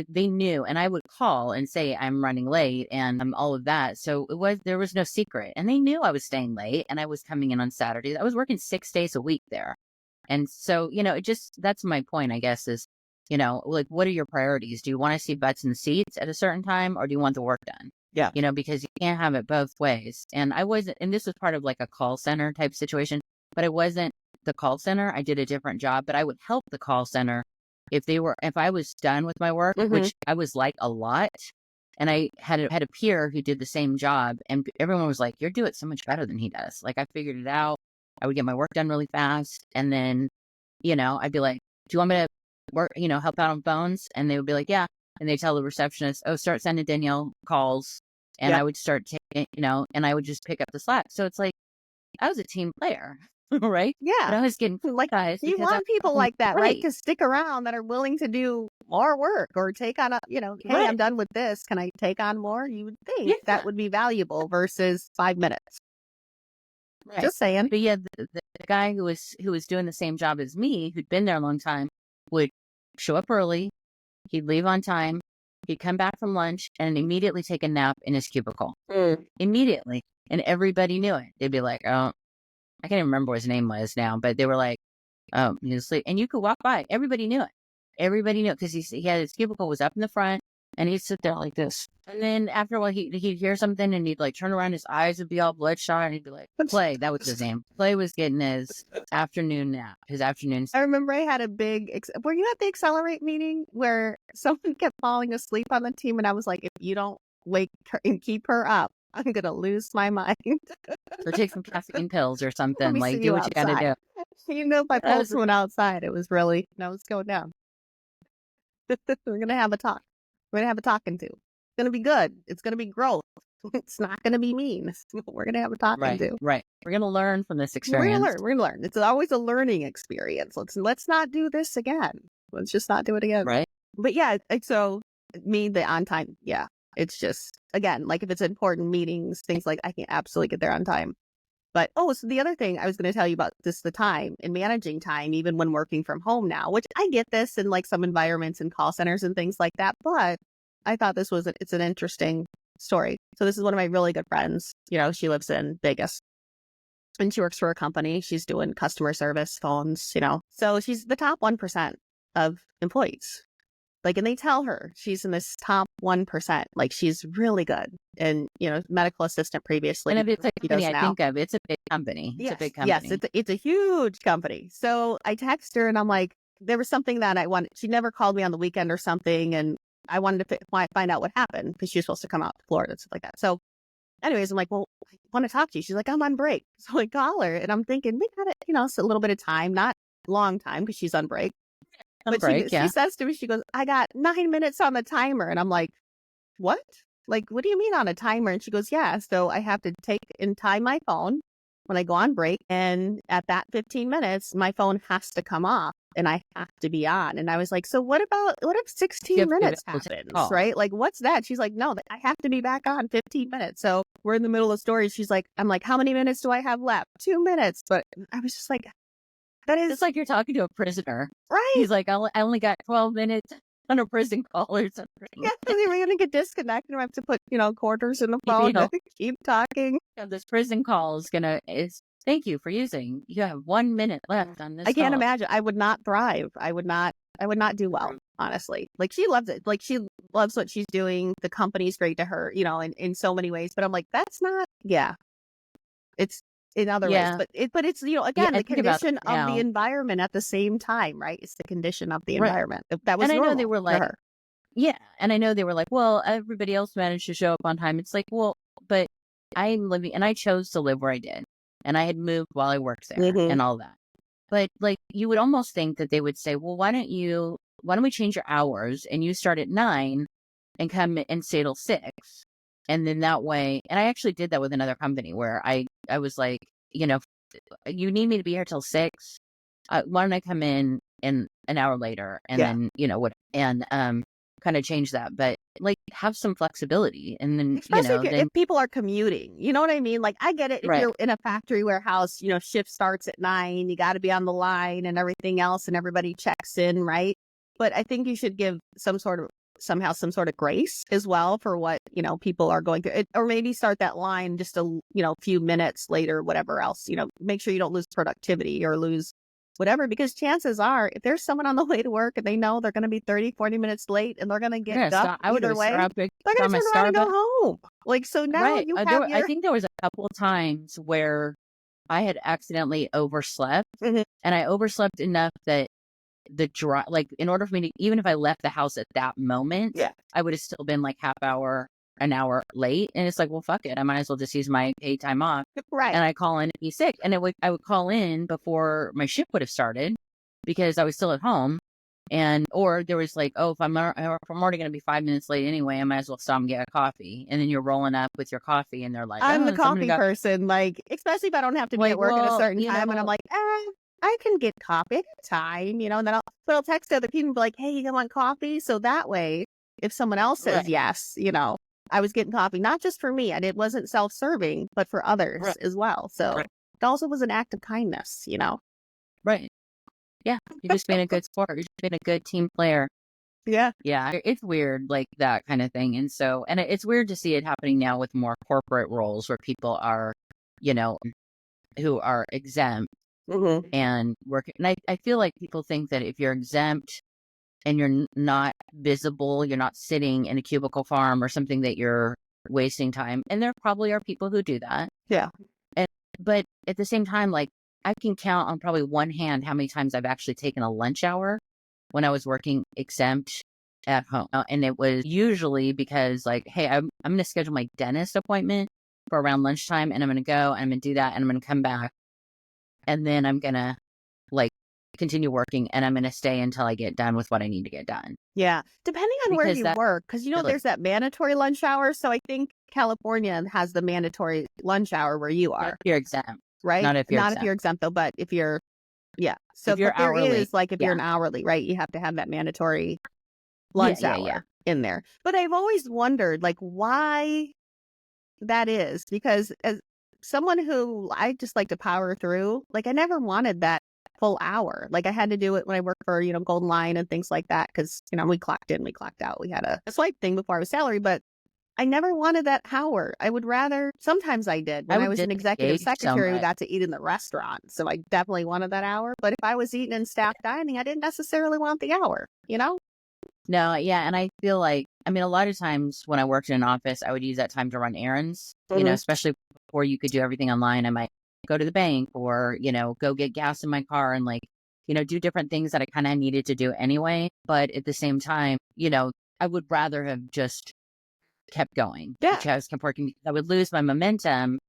They knew, and I would call and say I'm running late and all of that. So there was no secret, and they knew I was staying late and I was coming in on Saturdays. I was working 6 days a week there. And so, that's my point, I guess, is, like, what are your priorities? Do you want to see butts in seats at a certain time, or do you want the work done? Yeah. Because you can't have it both ways. And I wasn't, and this was part of like a call center type situation, but I wasn't the call center. I did a different job, but I would help the call center if I was done with my work, which I was like a lot. And I had a peer who did the same job, and everyone was like, "You're doing it so much better than he does." Like, I figured it out. I would get my work done really fast. And then, I'd be like, "Do you want me to work, help out on phones?" And they would be like, "Yeah." And they tell the receptionist, "Oh, start sending Danielle calls." And I would start taking, and I would just pick up the slack. So it's like, I was a team player, right? Yeah. But I was getting like, you want people like that, right? To stick around, that are willing to do more work or take on hey, I'm done with this. Can I take on more? You would think that would be valuable versus 5 minutes. Right. Just saying. But yeah, the guy who was doing the same job as me, who'd been there a long time, would show up early. He'd leave on time. He'd come back from lunch and immediately take a nap in his cubicle. Immediately. And everybody knew it. They'd be like, "Oh," I can't even remember what his name was now, but they were like, "Oh, he's asleep." And you could walk by. Everybody knew it. Everybody knew it because he had his cubicle was up in the front, and he'd sit there like this. And then after a while, he'd hear something, and he'd like turn around. His eyes would be all bloodshot, and he'd be like, "Clay," that was his name. Clay was getting his afternoon nap. His afternoon. I remember I had a big. Were you at the Accelerate meeting where someone kept falling asleep on the team, and I was like, "If you don't wake her and keep her up, I'm gonna lose my mind." Or take some caffeine pills or something. Like, do what you gotta do. If I pulse went outside, it was really it's going down. We're gonna have a talk. We're gonna have a talking to. It's gonna be good. It's gonna be growth. It's not gonna be mean. We're gonna have a talking to. Right. We're gonna learn from this experience. We're gonna learn. It's always a learning experience. Let's not do this again. Let's just not do it again. Right. But yeah, so the on time. Yeah. It's just, again, like if it's important meetings, things like I can absolutely get there on time. But, so the other thing I was going to tell you about the time and managing time, even when working from home now, which I get this in like some environments and call centers and things like that. But I thought it's an interesting story. So this is one of my really good friends. She lives in Vegas and she works for a company. She's doing customer service phones, so she's the top 1% of employees. Like, and they tell her she's in this top 1%. Like, she's really good. And, medical assistant previously. And if it's a company I think of, it's a big company. It's a big company. Yes, it's a huge company. So I text her and I'm like, there was something that I wanted. She never called me on the weekend or something. And I wanted to find out what happened because she was supposed to come out to Florida and stuff like that. So anyways, I'm like, well, I want to talk to you. She's like, I'm on break. So I call her and I'm thinking, we got it, it's a little bit of time, not long time because she's on break. On But break, she yeah. says to me, she goes, I got 9 minutes on the timer. And I'm like, what? Like, what do you mean on a timer? And she goes, yeah. So I have to take and time my phone when I go on break. And at that 15 minutes, my phone has to come off and I have to be on. And I was like, so what if You 16 have to be minutes able to take a happens, call. right? Like, what's that? She's like, no, I have to be back on 15 minutes. So we're in the middle of stories. She's like, I'm like, how many minutes do I have left? 2 minutes. But I was just like, that It's is like you're talking to a prisoner. right. He's like, I only got 12 minutes on a prison call or something. Yeah, we're going to get disconnected. I have to put, quarters in the You phone know, to keep talking. this prison call is thank you for using. You have 1 minute left on this I can't call. imagine. I would not thrive. I would not do well, honestly. Like, she loves it. Like, she loves what she's doing. The company's great to her, in so many ways. But I'm like, that's not, yeah, it's in other ways. Yeah. But it's, Yeah, again, I the think about condition that of the now. environment at the same time, right? It's the condition of the Right. environment. That was And I know they normal were to like, her. yeah. And I know they were like, well, everybody else managed to show up on time. It's like, well, but I'm living and I chose to live where I did. And I had moved while I worked there Mm-hmm. and all that. But like you would almost think that they would say, well, why don't we change your hours and you start at 9 and come and stay till 6? And then that way, and I actually did that with another company where I was like, you need me to be here till 6. Why don't I come in an hour later and Yeah. then, what, and kind of change that. But like have some flexibility and then, Especially then if people are commuting, you know what I mean? Like, I get it if right. you're in a factory warehouse, shift starts at 9, you got to be on the line and everything else, and everybody checks in, right? But I think you should give some sort of grace as well for what, people are going through it, or maybe start that line just a, few minutes later, whatever else, make sure you don't lose productivity or lose whatever, because chances are if there's someone on the way to work and they know they're going to be 30, 40 minutes late and they're going to get ducked I would either have way, they're going to my turn around and go Starbucks. home. Like, so now Right. you have I your think there was a couple of times where I had accidentally overslept, Mhm. and I overslept enough that the drive, like in order for me to, even if I left the house at that moment, Yeah. I would have still been like an hour late. And it's like, well, fuck it. I might as well just use my paid time off. Right. And I call in and be sick. And I would call in before my shift would have started because I was still at home. Or there was like, oh, if I'm already going to be 5 minutes late anyway, I might as well stop and get a coffee. And then you're rolling up with your coffee and they're like, I'm the oh, coffee person, like, especially if I don't have to be like, at work at a well, certain time, and I'm like, I can get coffee at time, and then I'll text other people and be like, hey, you want coffee? So that way, if someone else says right. yes, I was getting coffee, not just for me, and it wasn't self-serving, but for others Right. as well. So Right. it also was an act of kindness, Right. Yeah. You're just being a good sport. You're just being a good team player. Yeah. Yeah. It's weird, like that kind of thing. And so, and it's weird to see it happening now with more corporate roles where people are, who are exempt Mm-hmm. and working. And I feel like people think that if you're exempt and you're not visible, you're not sitting in a cubicle farm or something, that you're wasting time. And there probably are people who do that. Yeah. But at the same time, like I can count on probably one hand how many times I've actually taken a lunch hour when I was working exempt at home. And it was usually because like, hey, I'm going to schedule my dentist appointment for around lunchtime, and I'm going to go and I'm going to do that, and I'm going to come back, and then I'm going to like continue working, and I'm going to stay until I get done with what I need to get done. Yeah. Depending on where Because you that work, because there's that mandatory lunch hour. So I think California has the mandatory lunch hour where you not are, if you're exempt, right? not if Not if you're exempt though, but if you're, yeah. So, If you're but there hourly, is, like, if you're yeah. an hourly, right? You have to have that mandatory Yeah, lunch yeah, hour yeah. in there. But I've always wondered, like, why that is, because as someone who I just like to power through, like, I never wanted that full hour. Like, I had to do it when I worked for, Golden Line and things like that, because, we clocked in, we clocked out. We had a swipe thing before I was salary, but I never wanted that hour. I would rather, sometimes I did. When I was an executive secretary, we got to eat in the restaurant. So I definitely wanted that hour. But if I was eating in staff dining, I didn't necessarily want the hour, No, yeah. And I feel like, I mean, a lot of times when I worked in an office, I would use that time to run errands, especially before you could do everything online. I might go to the bank or, go get gas in my car and like, do different things that I kind of needed to do anyway. But at the same time, I would rather have just kept going. Yeah. The chest kept working. I would lose my momentum.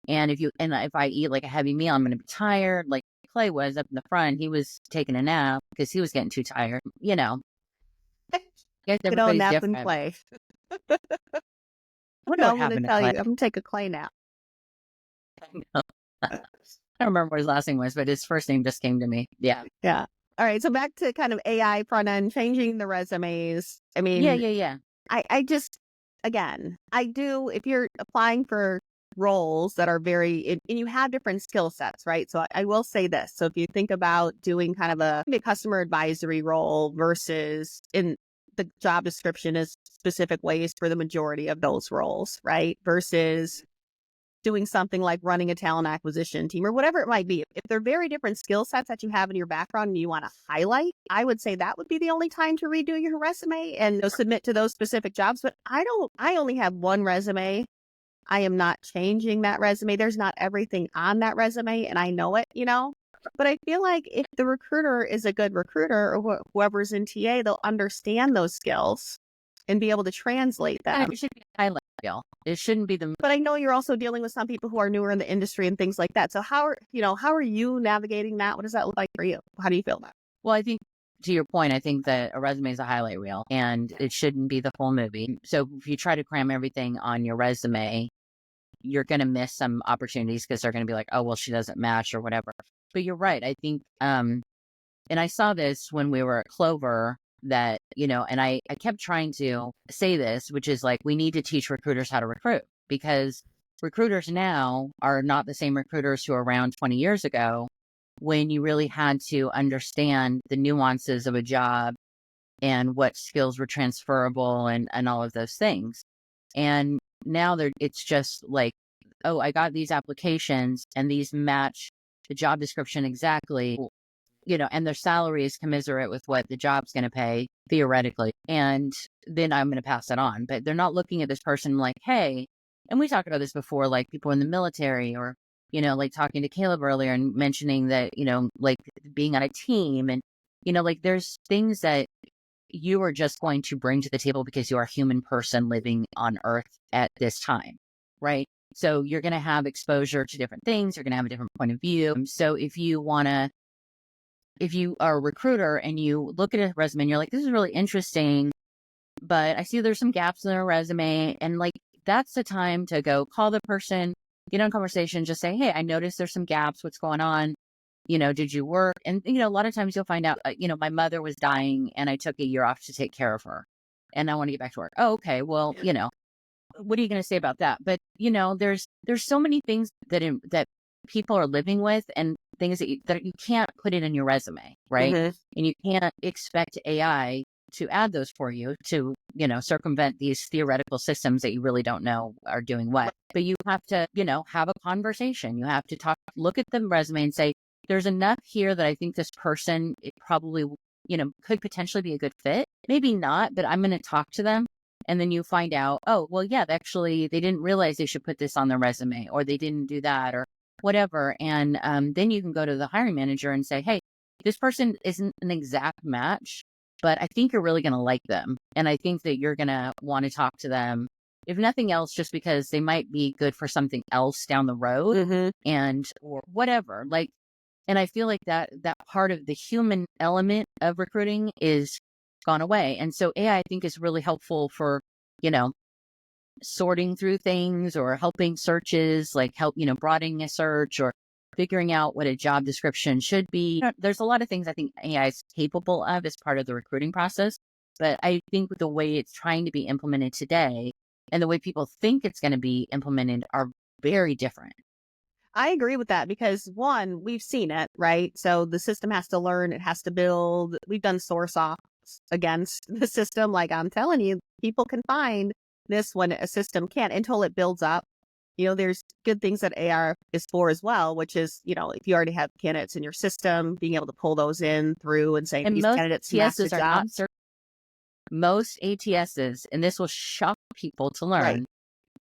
And if I eat like a heavy meal, I'm going to be tired. Like Clay was up in the front, he was taking a nap because he was getting too tired. I guess Good old everybody's nap and different. play. I wonder No, what I'm going to happened to tell Clay. you, I'm going to take a Clay nap. I don't remember what his last name was, but his first name just came to me. Yeah. Yeah. All right. So back to kind of AI front end, changing the resumes. I Yeah. mean, Yeah. Yeah. I just, again, I do, if you're applying for roles that are and you have different skill sets, right? So I will say this. So if you think about doing kind of a customer advisory role versus in the job description is specific ways for the majority of those roles, right? Versus doing something like running a talent acquisition team or whatever it might be. If they're very different skill sets that you have in your background and you want to highlight, I would say that would be the only time to redo your resume and submit to those specific jobs. But I only have one resume. I am not changing that resume. There's not everything on that resume and I know it, but I feel like if the recruiter is a good recruiter or whoever's in TA, they'll understand those skills and be able to translate them. It should be a highlight reel. It shouldn't be the. But I know you're also dealing with some people who are newer in the industry and things like that. So how are you navigating that? What does that look like for you? How do you feel about it? Well, I think to your point, I think that a resume is a highlight reel and it shouldn't be the full movie. So if you try to cram everything on your resume, you're going to miss some opportunities because they're going to be like, oh, well, she doesn't match or whatever. But you're right. I think, and I saw this when we were at Clover that, and I kept trying to say this, which is like, we need to teach recruiters how to recruit because recruiters now are not the same recruiters who were around 20 years ago when you really had to understand the nuances of a job and what skills were transferable and all of those things. And now it's just like, oh, I got these applications and these match the job description exactly, and their salary is commensurate with what the job's going to pay theoretically. And then I'm going to pass it on. But they're not looking at this person like, hey, and we talked about this before, like people in the military or, like talking to Caleb earlier and mentioning that, like being on a team and, like there's things that you are just going to bring to the table because you are a human person living on Earth at this time, right? So you're going to have exposure to different things. You're going to have a different point of view. So if you are a recruiter and you look at a resume and you're like, this is really interesting, but I see there's some gaps in their resume. And like, that's the time to go call the person, get on conversation, just say, hey, I noticed there's some gaps. What's going on? Did you work? And, a lot of times you'll find out, my mother was dying and I took a year off to take care of her and I want to get back to work. Oh, okay. Well, what are you going to say about that? But, there's so many things that people are living with and things that you can't put it in your resume, right? Mm-hmm. And you can't expect AI to add those for you to, circumvent these theoretical systems that you really don't know are doing what. But you have to, have a conversation. You have to look at the resume and say, there's enough here that I think this person, it probably, could potentially be a good fit. Maybe not, but I'm going to talk to them. And then you find out, oh, well, yeah, actually, they didn't realize they should put this on their resume or they didn't do that or whatever. And then you can go to the hiring manager and say, hey, this person isn't an exact match, but I think you're really going to like them. And I think that you're going to want to talk to them, if nothing else, just because they might be good for something else down the road and or whatever. Like, and I feel like that part of the human element of recruiting is gone away. And so AI, I think, is really helpful for, sorting through things or helping searches, like broadening a search or figuring out what a job description should be. There's a lot of things I think AI is capable of as part of the recruiting process. But I think the way it's trying to be implemented today and the way people think it's going to be implemented are very different. I agree with that because one, we've seen it, right? So the system has to learn, it has to build. We've done source offs against the system. Like I'm telling you, people can find this when a system can't until it builds up. There's good things that AR is for as well, which is, if you already have candidates in your system, being able to pull those in through and say, these candidates match the job. Most ATSs, and this will shock people to learn, right.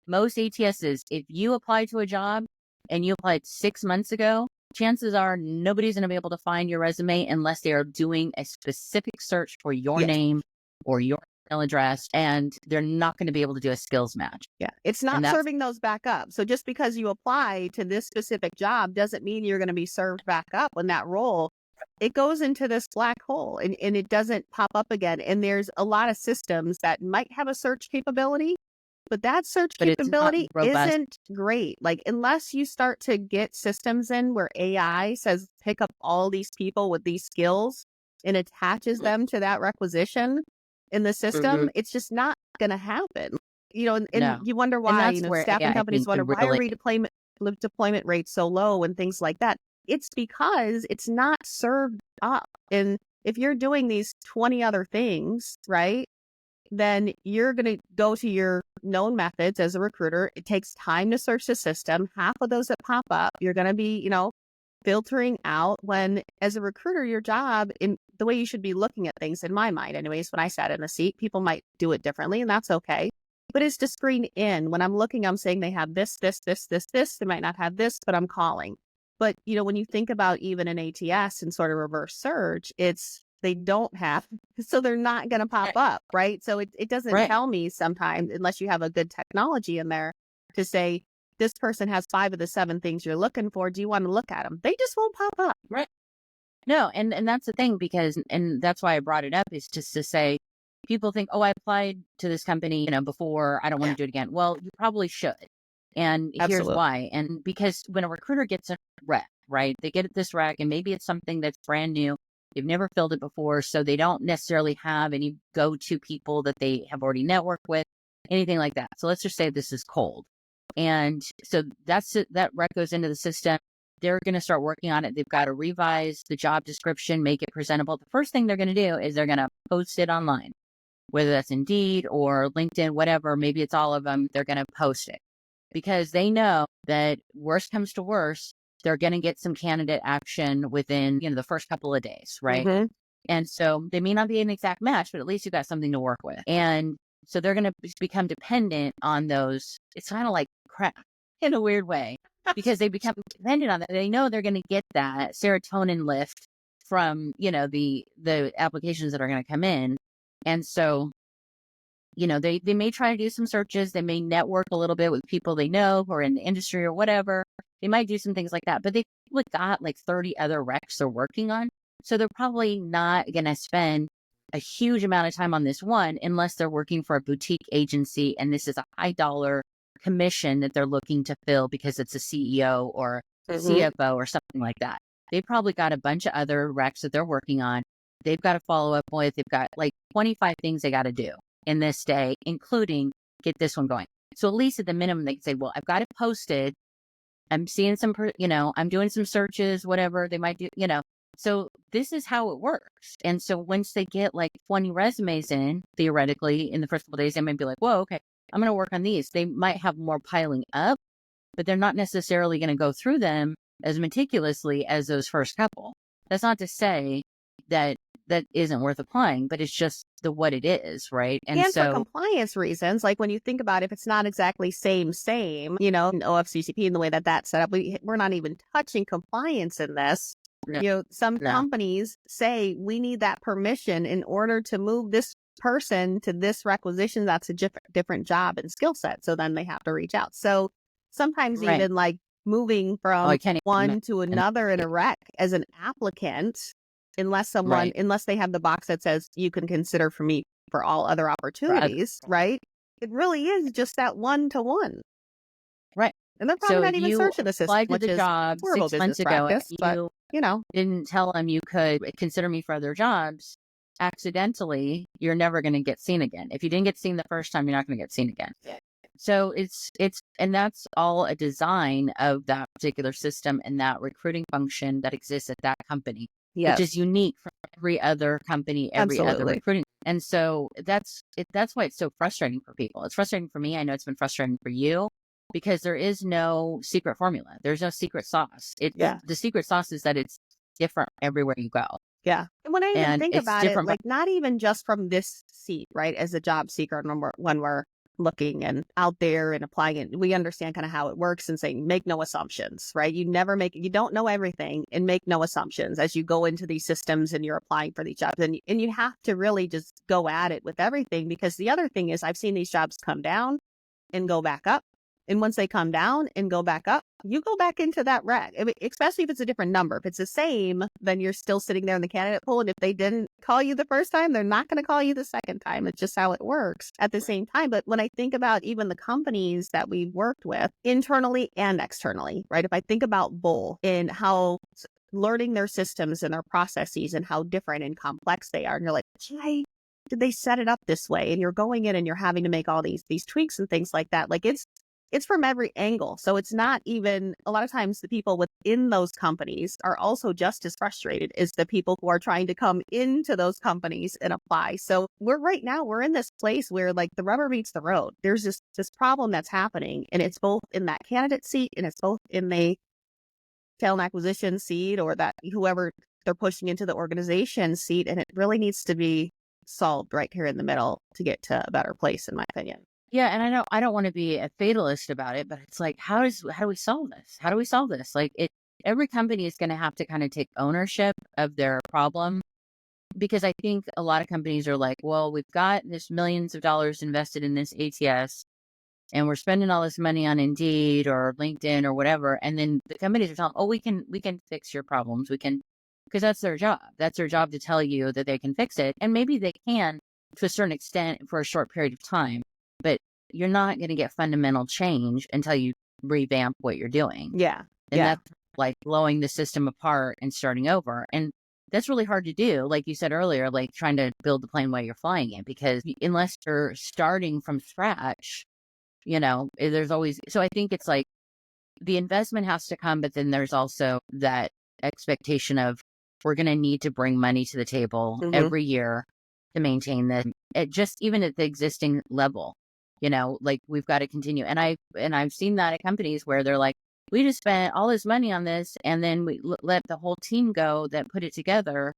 Most ATSs, if you apply to a job and you applied 6 months ago, chances are nobody's going to be able to find your resume unless they are doing a specific search for your name or your email address, and they're not going to be able to do a skills match. Yeah. It's not serving those back up. So just because you apply to this specific job doesn't mean you're going to be served back up when that role, it goes into this black hole and it doesn't pop up again. And there's a lot of systems that might have a search capability, but that search capability isn't great. Like, unless you start to get systems in where AI says, pick up all these people with these skills and attaches them to that requisition in the system, it's just not going to happen. You know, and you wonder why, staffing companies wonder, why are deployment rates so low and things like that? It's because it's not served up. And if you're doing these 20 other things, right, then you're going to go to your known methods as a recruiter. It takes time to search the system. Half of those that pop up, you're going to be, filtering out, when as a recruiter, your job, in the way you should be looking at things, in my mind anyways, when I sat in the seat, people might do it differently, and that's okay. But it's to screen in. When I'm looking, I'm saying they have this. They might not have this, but I'm calling. But, when you think about even an ATS and sort of reverse search, they don't have, so they're not going to pop up, right? So it doesn't tell me sometimes, unless you have a good technology in there, to say, this person has 5 of the 7 things you're looking for. Do you want to look at them? They just won't pop up. Right. No, and that's the thing, and that's why I brought it up, is just to say, people think, oh, I applied to this company, before, I don't want to do it again. Well, you probably should. And here's why. And because when a recruiter gets a rec, right, they get this rec, and maybe it's something that's brand new. They've never filled it before, so they don't necessarily have any go-to people that they have already networked with, anything like that. So let's just say this is cold. And so that rec goes into the system. They're going to start working on it. They've got to revise the job description, make it presentable. The first thing they're going to do is they're going to post it online, whether that's Indeed or LinkedIn, whatever. Maybe it's all of them. They're going to post it because they know that worst comes to worst, they're going to get some candidate action within, the first couple of days, right? Mm-hmm. And so they may not be an exact match, but at least you've got something to work with. And so they're going to become dependent on those. It's kind of like crap in a weird way, because they become dependent on that. They know they're going to get that serotonin lift from, the applications that are going to come in. And so, they may try to do some searches. They may network a little bit with people they know who are in the industry or whatever. They might do some things like that, but they've got like 30 other recs they're working on. So they're probably not going to spend a huge amount of time on this one unless they're working for a boutique agency and this is a high dollar commission that they're looking to fill because it's a CEO or CFO or something like that. They've probably got a bunch of other recs that they're working on. They've got to follow up with. They've got like 25 things they got to do in this day, including get this one going. So at least at the minimum, they can say, well, I've got it posted. I'm seeing some, I'm doing some searches, whatever they might do, So this is how it works. And so once they get like 20 resumes in, theoretically, in the first couple of days, they might be like, whoa, okay, I'm going to work on these. They might have more piling up, but they're not necessarily going to go through them as meticulously as those first couple. That's not to say that that isn't worth applying, but it's just what it is, right? And so, for compliance reasons, like when you think about if it's not exactly same, in OFCCP and the way that that's set up, we're not even touching compliance in this. No. Some companies say we need that permission in order to move this person to this requisition that's a different job and skill set. So then they have to reach out. So sometimes even like moving from one to another in a rec as an applicant, unless they have the box that says you can consider for me for all other opportunities, right? It really is just that 1-to-1. Right. And they're probably not even searching the system, which is horrible 6 months ago. But, didn't tell them you could consider me for other jobs. Accidentally, you're never going to get seen again. If you didn't get seen the first time, you're not going to get seen again. Yeah. So and that's all a design of that particular system and that recruiting function that exists at that company, which is unique from every other company, every other recruiting. And so that's why it's so frustrating for people. It's frustrating for me. I know it's been frustrating for you because there is no secret formula. There's no secret sauce. The secret sauce is that it's different everywhere you go. Yeah. And when I even think about it, like not even just from this seat, right, as a job seeker when we're looking and out there and applying it. We understand kind of how it works and saying, make no assumptions, right? You don't know everything, and make no assumptions as you go into these systems and you're applying for these jobs. And you have to really just go at it with everything, because the other thing is I've seen these jobs come down and go back up. And once they come down and go back up, you go back into that rec. I mean, especially if it's a different number. If it's the same, then you're still sitting there in the candidate pool. And if they didn't call you the first time, they're not going to call you the second time. It's just how it works at the same time. But when I think about even the companies that we've worked with internally and externally, right? If I think about both and how learning their systems and their processes and how different and complex they are, and you're like, why did they set it up this way? And you're going in and you're having to make all these tweaks and things like that. Like it's from every angle. So it's not even, a lot of times the people within those companies are also just as frustrated as the people who are trying to come into those companies and apply. So we're in this place where like the rubber meets the road. There's this problem that's happening, and it's both in that candidate seat and it's both in the talent acquisition seat, or that whoever they're pushing into the organization seat. And it really needs to be solved right here in the middle to get to a better place, in my opinion. Yeah, and I don't want to be a fatalist about it, but it's like, how do we solve this? How do we solve this? Like, every company is going to have to kind of take ownership of their problem, because I think a lot of companies are like, well, we've got this millions of dollars invested in this ATS, and we're spending all this money on Indeed or LinkedIn or whatever, and then the companies are telling, oh, we can fix your problems, because that's their job. That's their job to tell you that they can fix it, and maybe they can to a certain extent for a short period of time. But you're not going to get fundamental change until you revamp what you're doing. Yeah. And that's like blowing the system apart and starting over. And that's really hard to do. Like you said earlier, like trying to build the plane while you're flying it, because unless you're starting from scratch, there's always, so I think it's like the investment has to come, but then there's also that expectation of, we're going to need to bring money to the table every year to maintain this, even at the existing level. Like we've got to continue. And I've seen that at companies where they're like, we just spent all this money on this, and then we let the whole team go that put it together,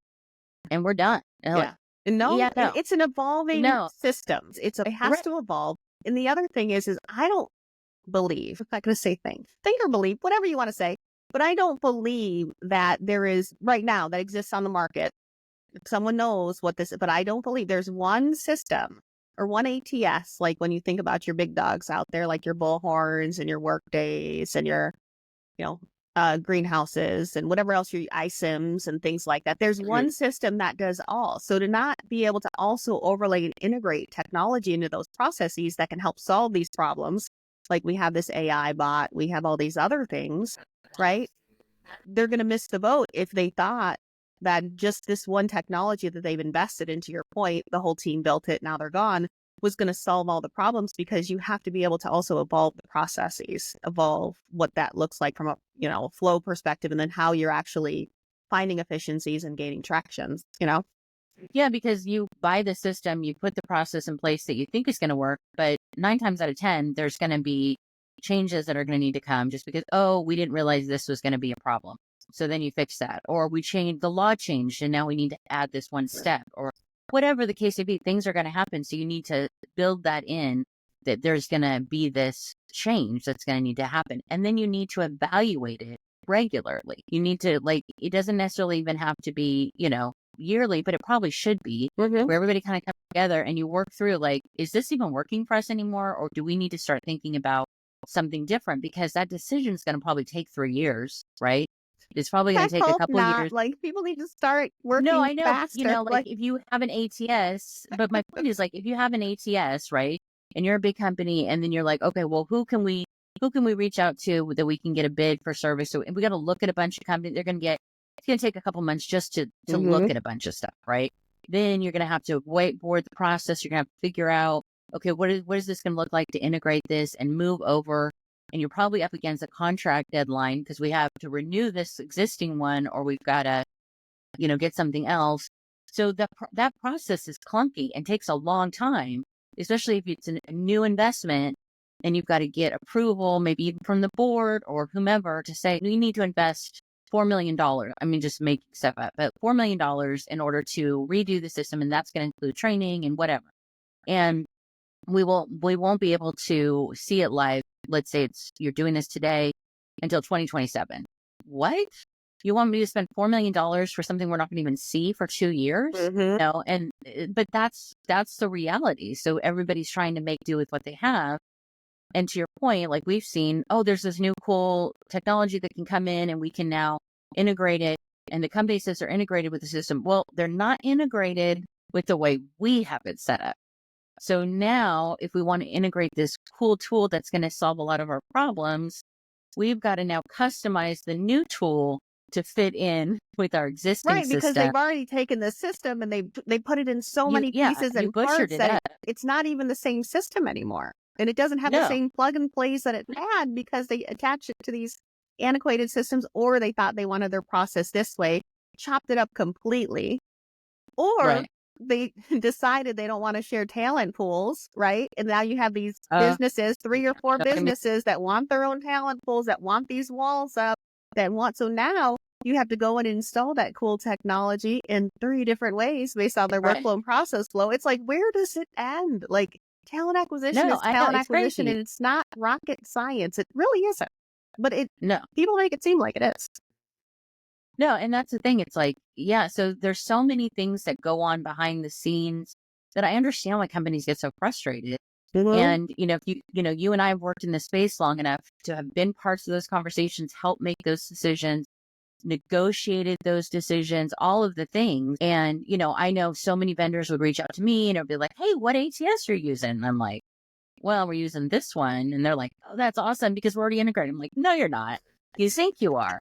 and we're done. And yeah. Like, no, it's an evolving system. It has to evolve. And the other thing is I don't believe, I'm not going to say think or believe, whatever you want to say, but I don't believe that there is right now that exists on the market. Someone knows what this is, but I don't believe there's one system or one ATS, like when you think about your big dogs out there, like your Bullhorns and your Workdays and your, greenhouses and whatever else, your iSIMs and things like that. There's one system that does all. So to not be able to also overlay and integrate technology into those processes that can help solve these problems, like we have this AI bot, we have all these other things, right? They're going to miss the boat if they thought that just this one technology that they've invested into, your point, the whole team built it, now they're gone, was going to solve all the problems, because you have to be able to also evolve the processes, evolve what that looks like from a, flow perspective, and then how you're actually finding efficiencies and gaining tractions, Yeah, because you buy the system, you put the process in place that you think is going to work, but 9 times out of 10, there's going to be changes that are going to need to come just because, oh, we didn't realize this was going to be a problem. So then you fix that, or the law changed and now we need to add this one step, or whatever the case may be. Things are going to happen. So you need to build that in, that there's going to be this change that's going to need to happen. And then you need to evaluate it regularly. You need to, it doesn't necessarily even have to be, yearly, but it probably should be, where everybody kind of comes together and you work through, is this even working for us anymore? Or do we need to start thinking about something different? Because that decision is going to probably take 3 years, right? It's probably going to take a couple of years. Like, people need to start working No, I know, faster. if you have an ATS, but my point is, if you have an ATS, right, and you're a big company, and then you're like, okay, well, who can we reach out to that we can get a bid for service? So we got to look at a bunch of companies. It's going to take a couple months just to look at a bunch of stuff, right? Then you're going to have to whiteboard the process. You're going to have to figure out, okay, what is this going to look like to integrate this and move over? And you're probably up against a contract deadline because we have to renew this existing one, or we've got to, get something else. So that process is clunky and takes a long time, especially if it's a new investment and you've got to get approval, maybe even from the board or whomever, to say, we need to invest $4 million. I mean, just make stuff up, but $4 million in order to redo the system. And that's going to include training and whatever. And we won't be able to see it live. Let's say you're doing this today until 2027. What? You want me to spend $4 million for something we're not going to even see for 2 years? Mm-hmm. No. And, but that's the reality. So everybody's trying to make do with what they have. And to your point, like we've seen, oh, there's this new cool technology that can come in and we can now integrate it. And the company says they're integrated with the system. Well, they're not integrated with the way we have it set up. So now if we want to integrate this cool tool that's going to solve a lot of our problems, we've got to now customize the new tool to fit in with our existing Right, because system. they've already taken the system and they put it in so many pieces and butchered parts it that up. it's not even the same system anymore. And it doesn't have the No. same plug and plays that it had because they attached it to these antiquated systems, or they thought they wanted their process this way, chopped it up completely, or Right. they decided they don't want to share talent pools, right? And now you have these businesses, 3 or 4 businesses that want their own talent pools, that want these walls up, so now you have to go and install that cool technology in 3 different ways based on their workflow and process flow. It's like, where does it end? Like, talent acquisition is talent acquisition, and it's not rocket science. It really isn't. But people make it seem like it is. No, and that's the thing. It's like, yeah, so there's so many things that go on behind the scenes that I understand why companies get so frustrated. Mm-hmm. And, if you and I have worked in this space long enough to have been parts of those conversations, help make those decisions, negotiated those decisions, all of the things. And, I know so many vendors would reach out to me and it'd be like, hey, what ATS are you using? And I'm like, well, we're using this one. And they're like, oh, that's awesome because we're already integrated. I'm like, no, you're not. You think you are.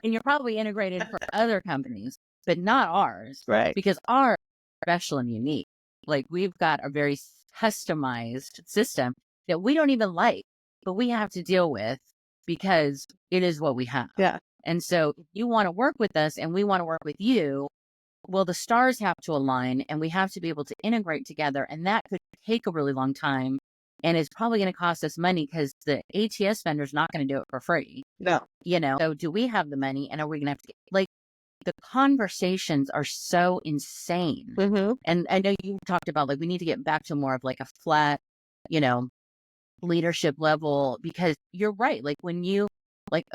And you're probably integrated for other companies, but not ours. Right. Because ours is special and unique. Like we've got a very customized system that we don't even like, but we have to deal with because it is what we have. Yeah. And so if you want to work with us and we want to work with you, well, the stars have to align and we have to be able to integrate together. And that could take a really long time. And it's probably going to cost us money because the ATS vendor is not going to do it for free. No. So do we have the money and are we going to have to the conversations are so insane. Mm-hmm. And I know you talked about we need to get back to more of a flat, leadership level, because you're right. Like when you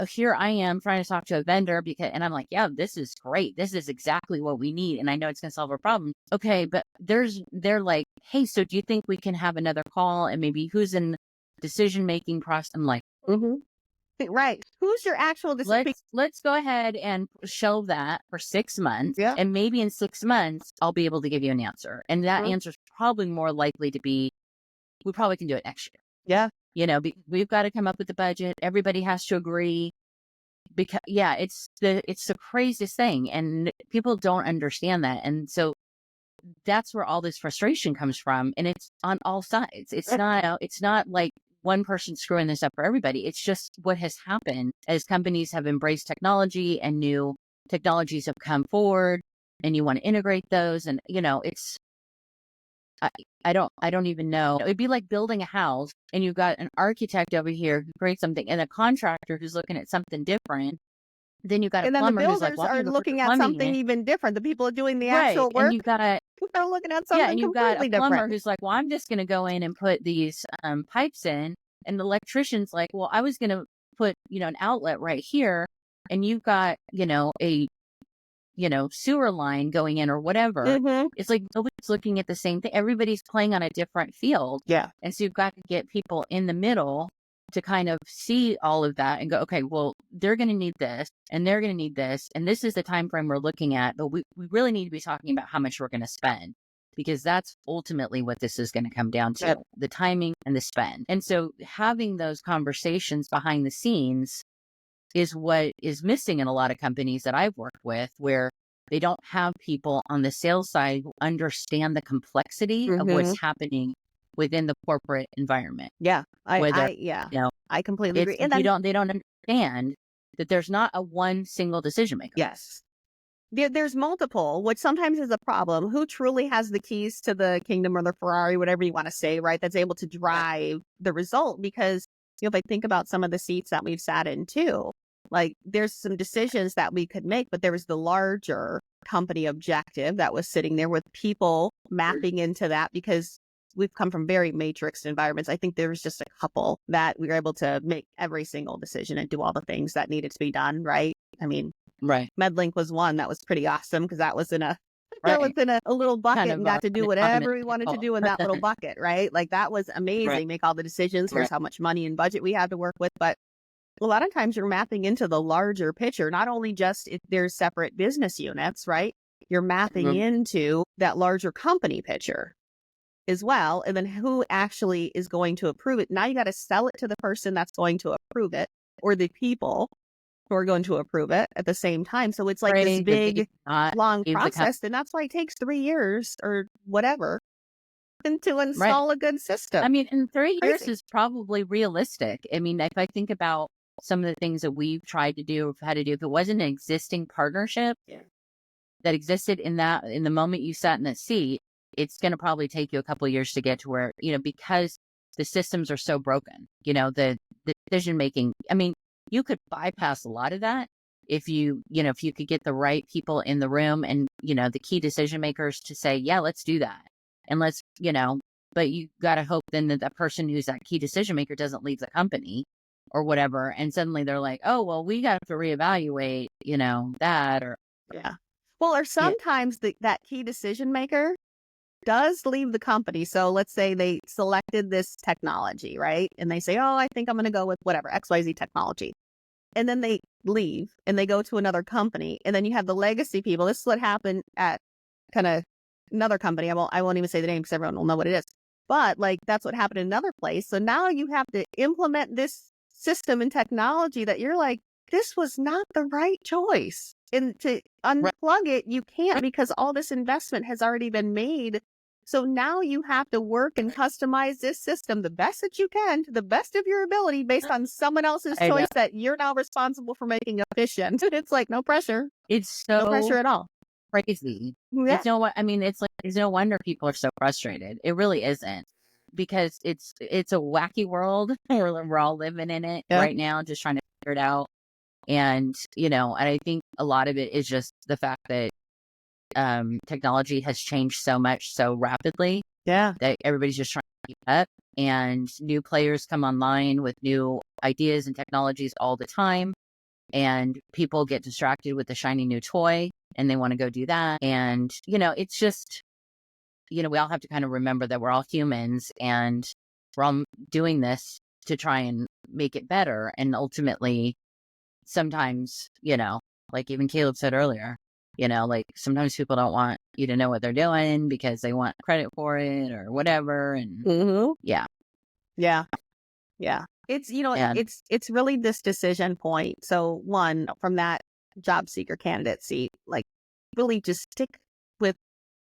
here I am trying to talk to a vendor and I'm like, yeah, this is great. This is exactly what we need. And I know it's going to solve our problem. Okay. But they're like, hey, so do you think we can have another call and maybe who's in decision-making process? I'm like, mm-hmm. Right. Who's your actual decision? Let's go ahead and shelve that for 6 months. Yeah. And maybe in 6 months, I'll be able to give you an answer. And that answer is probably more likely to be, we probably can do it next year. Yeah. We've got to come up with the budget. Everybody has to agree because it's the craziest thing. And people don't understand that. And so that's where all this frustration comes from. And it's on all sides. It's not like one person screwing this up for everybody. It's just what has happened as companies have embraced technology and new technologies have come forward and you want to integrate those. And, it's, I don't even know. It'd be like building a house and you've got an architect over here who creates something and a contractor who's looking at something different. Then you've got a plumber who's like, well, are looking at something even different. The people doing the actual work. And you've got are looking at something and you've got a plumber different. who's like, well, I'm just going to go in and put these pipes in. And the electrician's like, well, I was going to put, an outlet right here. And you've got, a, sewer line going in or whatever. Mm-hmm. It's like nobody's looking at the same thing. Everybody's playing on a different field. Yeah. And so you've got to get people in the middle to kind of see all of that and go, okay, well, they're going to need this and they're going to need this. And this is the time frame we're looking at. But we really need to be talking about how much we're going to spend, because that's ultimately what this is going to come down to, the timing and the spend. And so having those conversations behind the scenes is what is missing in a lot of companies that I've worked with, where they don't have people on the sales side who understand the complexity of what's happening within the corporate environment. Yeah. I completely agree. And they don't understand that there's not a one single decision maker. Yes. There's multiple, which sometimes is a problem. Who truly has the keys to the kingdom or the Ferrari, whatever you want to say, right? That's able to drive the result. Because if I think about some of the seats that we've sat in too, there's some decisions that we could make, but there was the larger company objective that was sitting there with people mapping into that, because we've come from very matrixed environments. I think there was just a couple that we were able to make every single decision and do all the things that needed to be done, right? I mean, Right. MedLink was one that was pretty awesome because that was in a Right. a little bucket Kind of and got to do whatever we wanted to autonomous. do in that little bucket, right? Like that was amazing. Right. Make all the decisions. Here's Right. how much money and budget we have to work with. But a lot of times you're mapping into the larger picture, not only just if there's separate business units, right? You're mapping into that larger company picture as well. And then who actually is going to approve it? Now you got to sell it to the person that's going to approve it or the people who are going to approve it at the same time. So it's like this big, long process. And that's why it takes 3 years or whatever to install a good system. I mean, in 3 years is probably realistic. I mean, if I think about some of the things that we've tried to do or had to do, if it wasn't an existing partnership that existed in the moment you sat in the seat, it's going to probably take you a couple of years to get to where, because the systems are so broken, the decision making. I mean, you could bypass a lot of that if you could get the right people in the room and, the key decision makers to say, yeah, let's do that. And let's, but you got to hope then that that person who's that key decision maker doesn't leave the company or whatever. And suddenly they're like, oh, well, we got to reevaluate, that or. Yeah. Well, or sometimes that key decision maker does leave the company. So let's say they selected this technology, right? And they say, oh, I think I'm going to go with whatever, XYZ technology. And then they leave and they go to another company. And then you have the legacy people. This is what happened at kind of another company. I won't even say the name because everyone will know what it is. But like, that's what happened in another place. So now you have to implement this system and technology that you're like, this was not the right choice. And to unplug it, you can't because all this investment has already been made. So now you have to work and customize this system the best that you can to the best of your ability based on someone else's choice that you're now responsible for making efficient. It's like no pressure. It's no pressure at all. Crazy. Yeah. It's no wonder people are so frustrated. It really isn't, because it's a wacky world. We're all living in it right now, just trying to figure it out. And, and I think a lot of it is just the fact that technology has changed so much so rapidly that everybody's just trying to keep up, and new players come online with new ideas and technologies all the time. And people get distracted with the shiny new toy and they want to go do that. And, it's just, we all have to kind of remember that we're all humans and we're all doing this to try and make it better. And ultimately, sometimes, like even Caleb said earlier, like sometimes people don't want you to know what they're doing because they want credit for it or whatever. And yeah. It's, it's really this decision point. So one, from that job seeker candidate seat, like really just stick with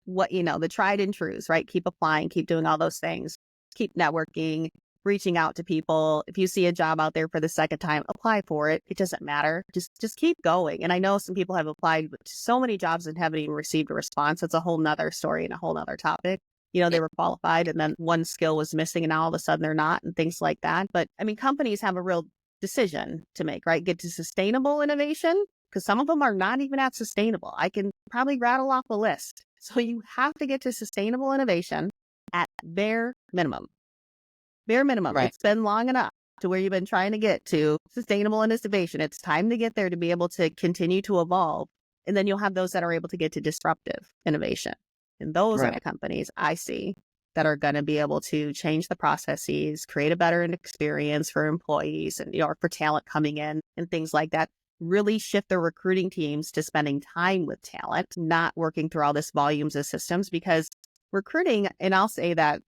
what, the tried and trues, right? Keep applying, keep doing all those things, keep networking, reaching out to people. If you see a job out there for the second time, apply for it. It doesn't matter. Just keep going. And I know some people have applied to so many jobs and haven't even received a response. It's a whole nother story and a whole nother topic. They were qualified and then one skill was missing and now all of a sudden they're not, and things like that. But I mean, companies have a real decision to make, right? Get to sustainable innovation, because some of them are not even at sustainable. I can probably rattle off a list. So you have to get to sustainable innovation at bare minimum. Bare minimum. Right. It's been long enough to where you've been trying to get to sustainable innovation. It's time to get there to be able to continue to evolve. And then you'll have those that are able to get to disruptive innovation. And those are the companies I see that are going to be able to change the processes, create a better experience for employees and, or for talent coming in and things like that. Really shift their recruiting teams to spending time with talent, not working through all this volumes of systems, because recruiting, and I'll say that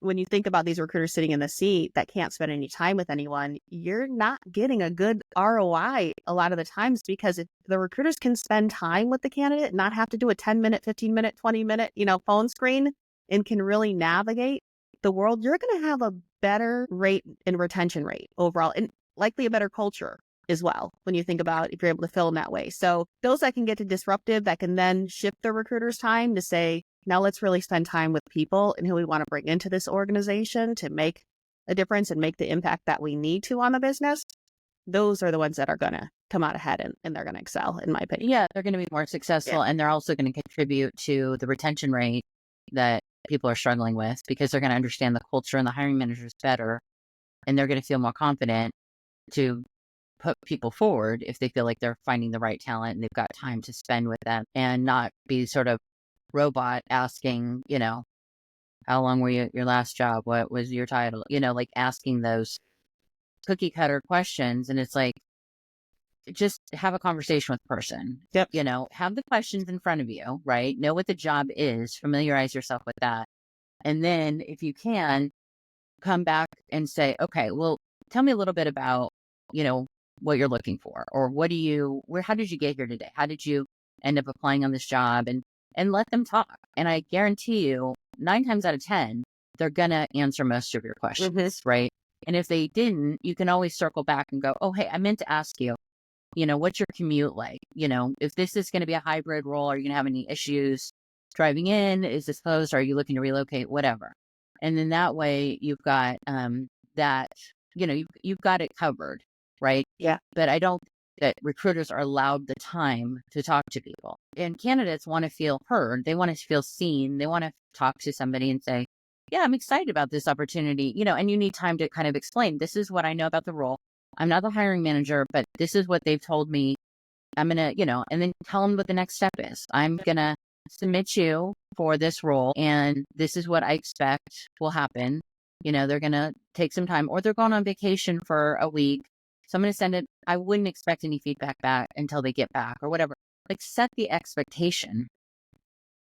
when you think about these recruiters sitting in the seat that can't spend any time with anyone, you're not getting a good ROI a lot of the times, because if the recruiters can spend time with the candidate, not have to do a 10-minute, 15-minute, 20-minute, phone screen, and can really navigate the world, you're going to have a better rate and retention rate overall, and likely a better culture as well, when you think about if you're able to fill in that way. So those that can get to disruptive, that can then shift the recruiter's time to say, now let's really spend time with people and who we want to bring into this organization to make a difference and make the impact that we need to on the business. Those are the ones that are going to come out ahead and they're going to excel, in my opinion. Yeah, they're going to be more successful, and they're also going to contribute to the retention rate that people are struggling with, because they're going to understand the culture and the hiring managers better, and they're going to feel more confident to put people forward if they feel like they're finding the right talent and they've got time to spend with them, and not be sort of robot asking, how long were you at your last job? What was your title? Like asking those cookie cutter questions. And it's like, just have a conversation with the person. Yep. Have the questions in front of you, right? Know what the job is, familiarize yourself with that. And then if you can, come back and say, okay, well, tell me a little bit about, what you're looking for, or how did you get here today? How did you end up applying on this job? And let them talk. And I guarantee you 9 times out of 10, they're going to answer most of your questions, right? And if they didn't, you can always circle back and go, oh, hey, I meant to ask you, what's your commute like? If this is going to be a hybrid role, are you going to have any issues driving in? Is this closed? Are you looking to relocate? Whatever. And then that way you've got that, you've got it covered, right? Yeah. But I don't think that recruiters are allowed the time to talk to people. And candidates want to feel heard. They want to feel seen. They want to talk to somebody and say, yeah, I'm excited about this opportunity, and you need time to kind of explain, this is what I know about the role. I'm not the hiring manager, but this is what they've told me. I'm going to, and then tell them what the next step is. I'm going to submit you for this role, and this is what I expect will happen. They're going to take some time, or they're going on vacation for a week. So I'm going to send it. I wouldn't expect any feedback back until they get back or whatever. Like, set the expectation,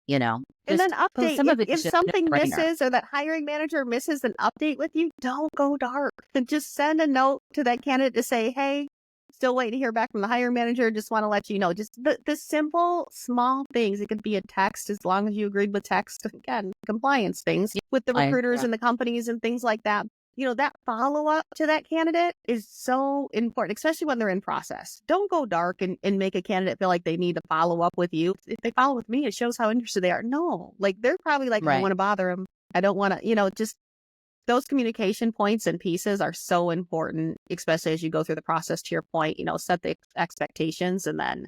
and then update. Some of it If is something misses, or that hiring manager misses an update with you, don't go dark. And just send a note to that candidate to say, hey, still waiting to hear back from the hiring manager. Just want to let you know, just the simple, small things. It could be a text, as long as you agreed with text. Again, compliance things with the recruiters and the companies and things like that. That follow-up to that candidate is so important, especially when they're in process. Don't go dark and make a candidate feel like they need to follow up with you. If they follow with me, it shows how interested they are. No, like, they're probably like, I don't want to bother them. I don't want to, just those communication points and pieces are so important, especially as you go through the process. To your point, set the expectations and then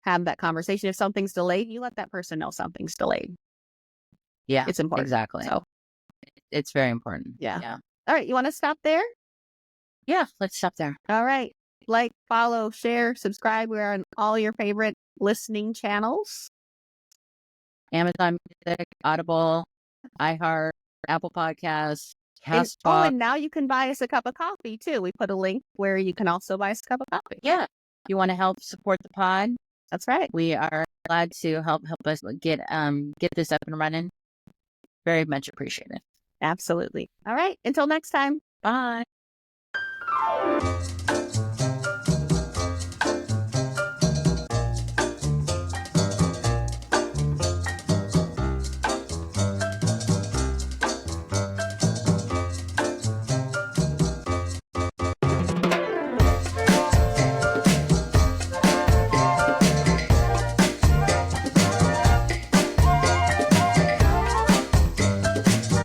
have that conversation. If something's delayed, you let that person know something's delayed. Yeah, it's important. Exactly. So it's very important. Yeah. All right. You want to stop there? Yeah, let's stop there. All right. Like, follow, share, subscribe. We're on all your favorite listening channels. Amazon Music, Audible, iHeart, Apple Podcasts, Castbox. And now you can buy us a cup of coffee too. We put a link where you can also buy us a cup of coffee. Yeah. You want to help support the pod? That's right. We are glad to help us get this up and running. Very much appreciated. Absolutely. All right. Until next time. Bye.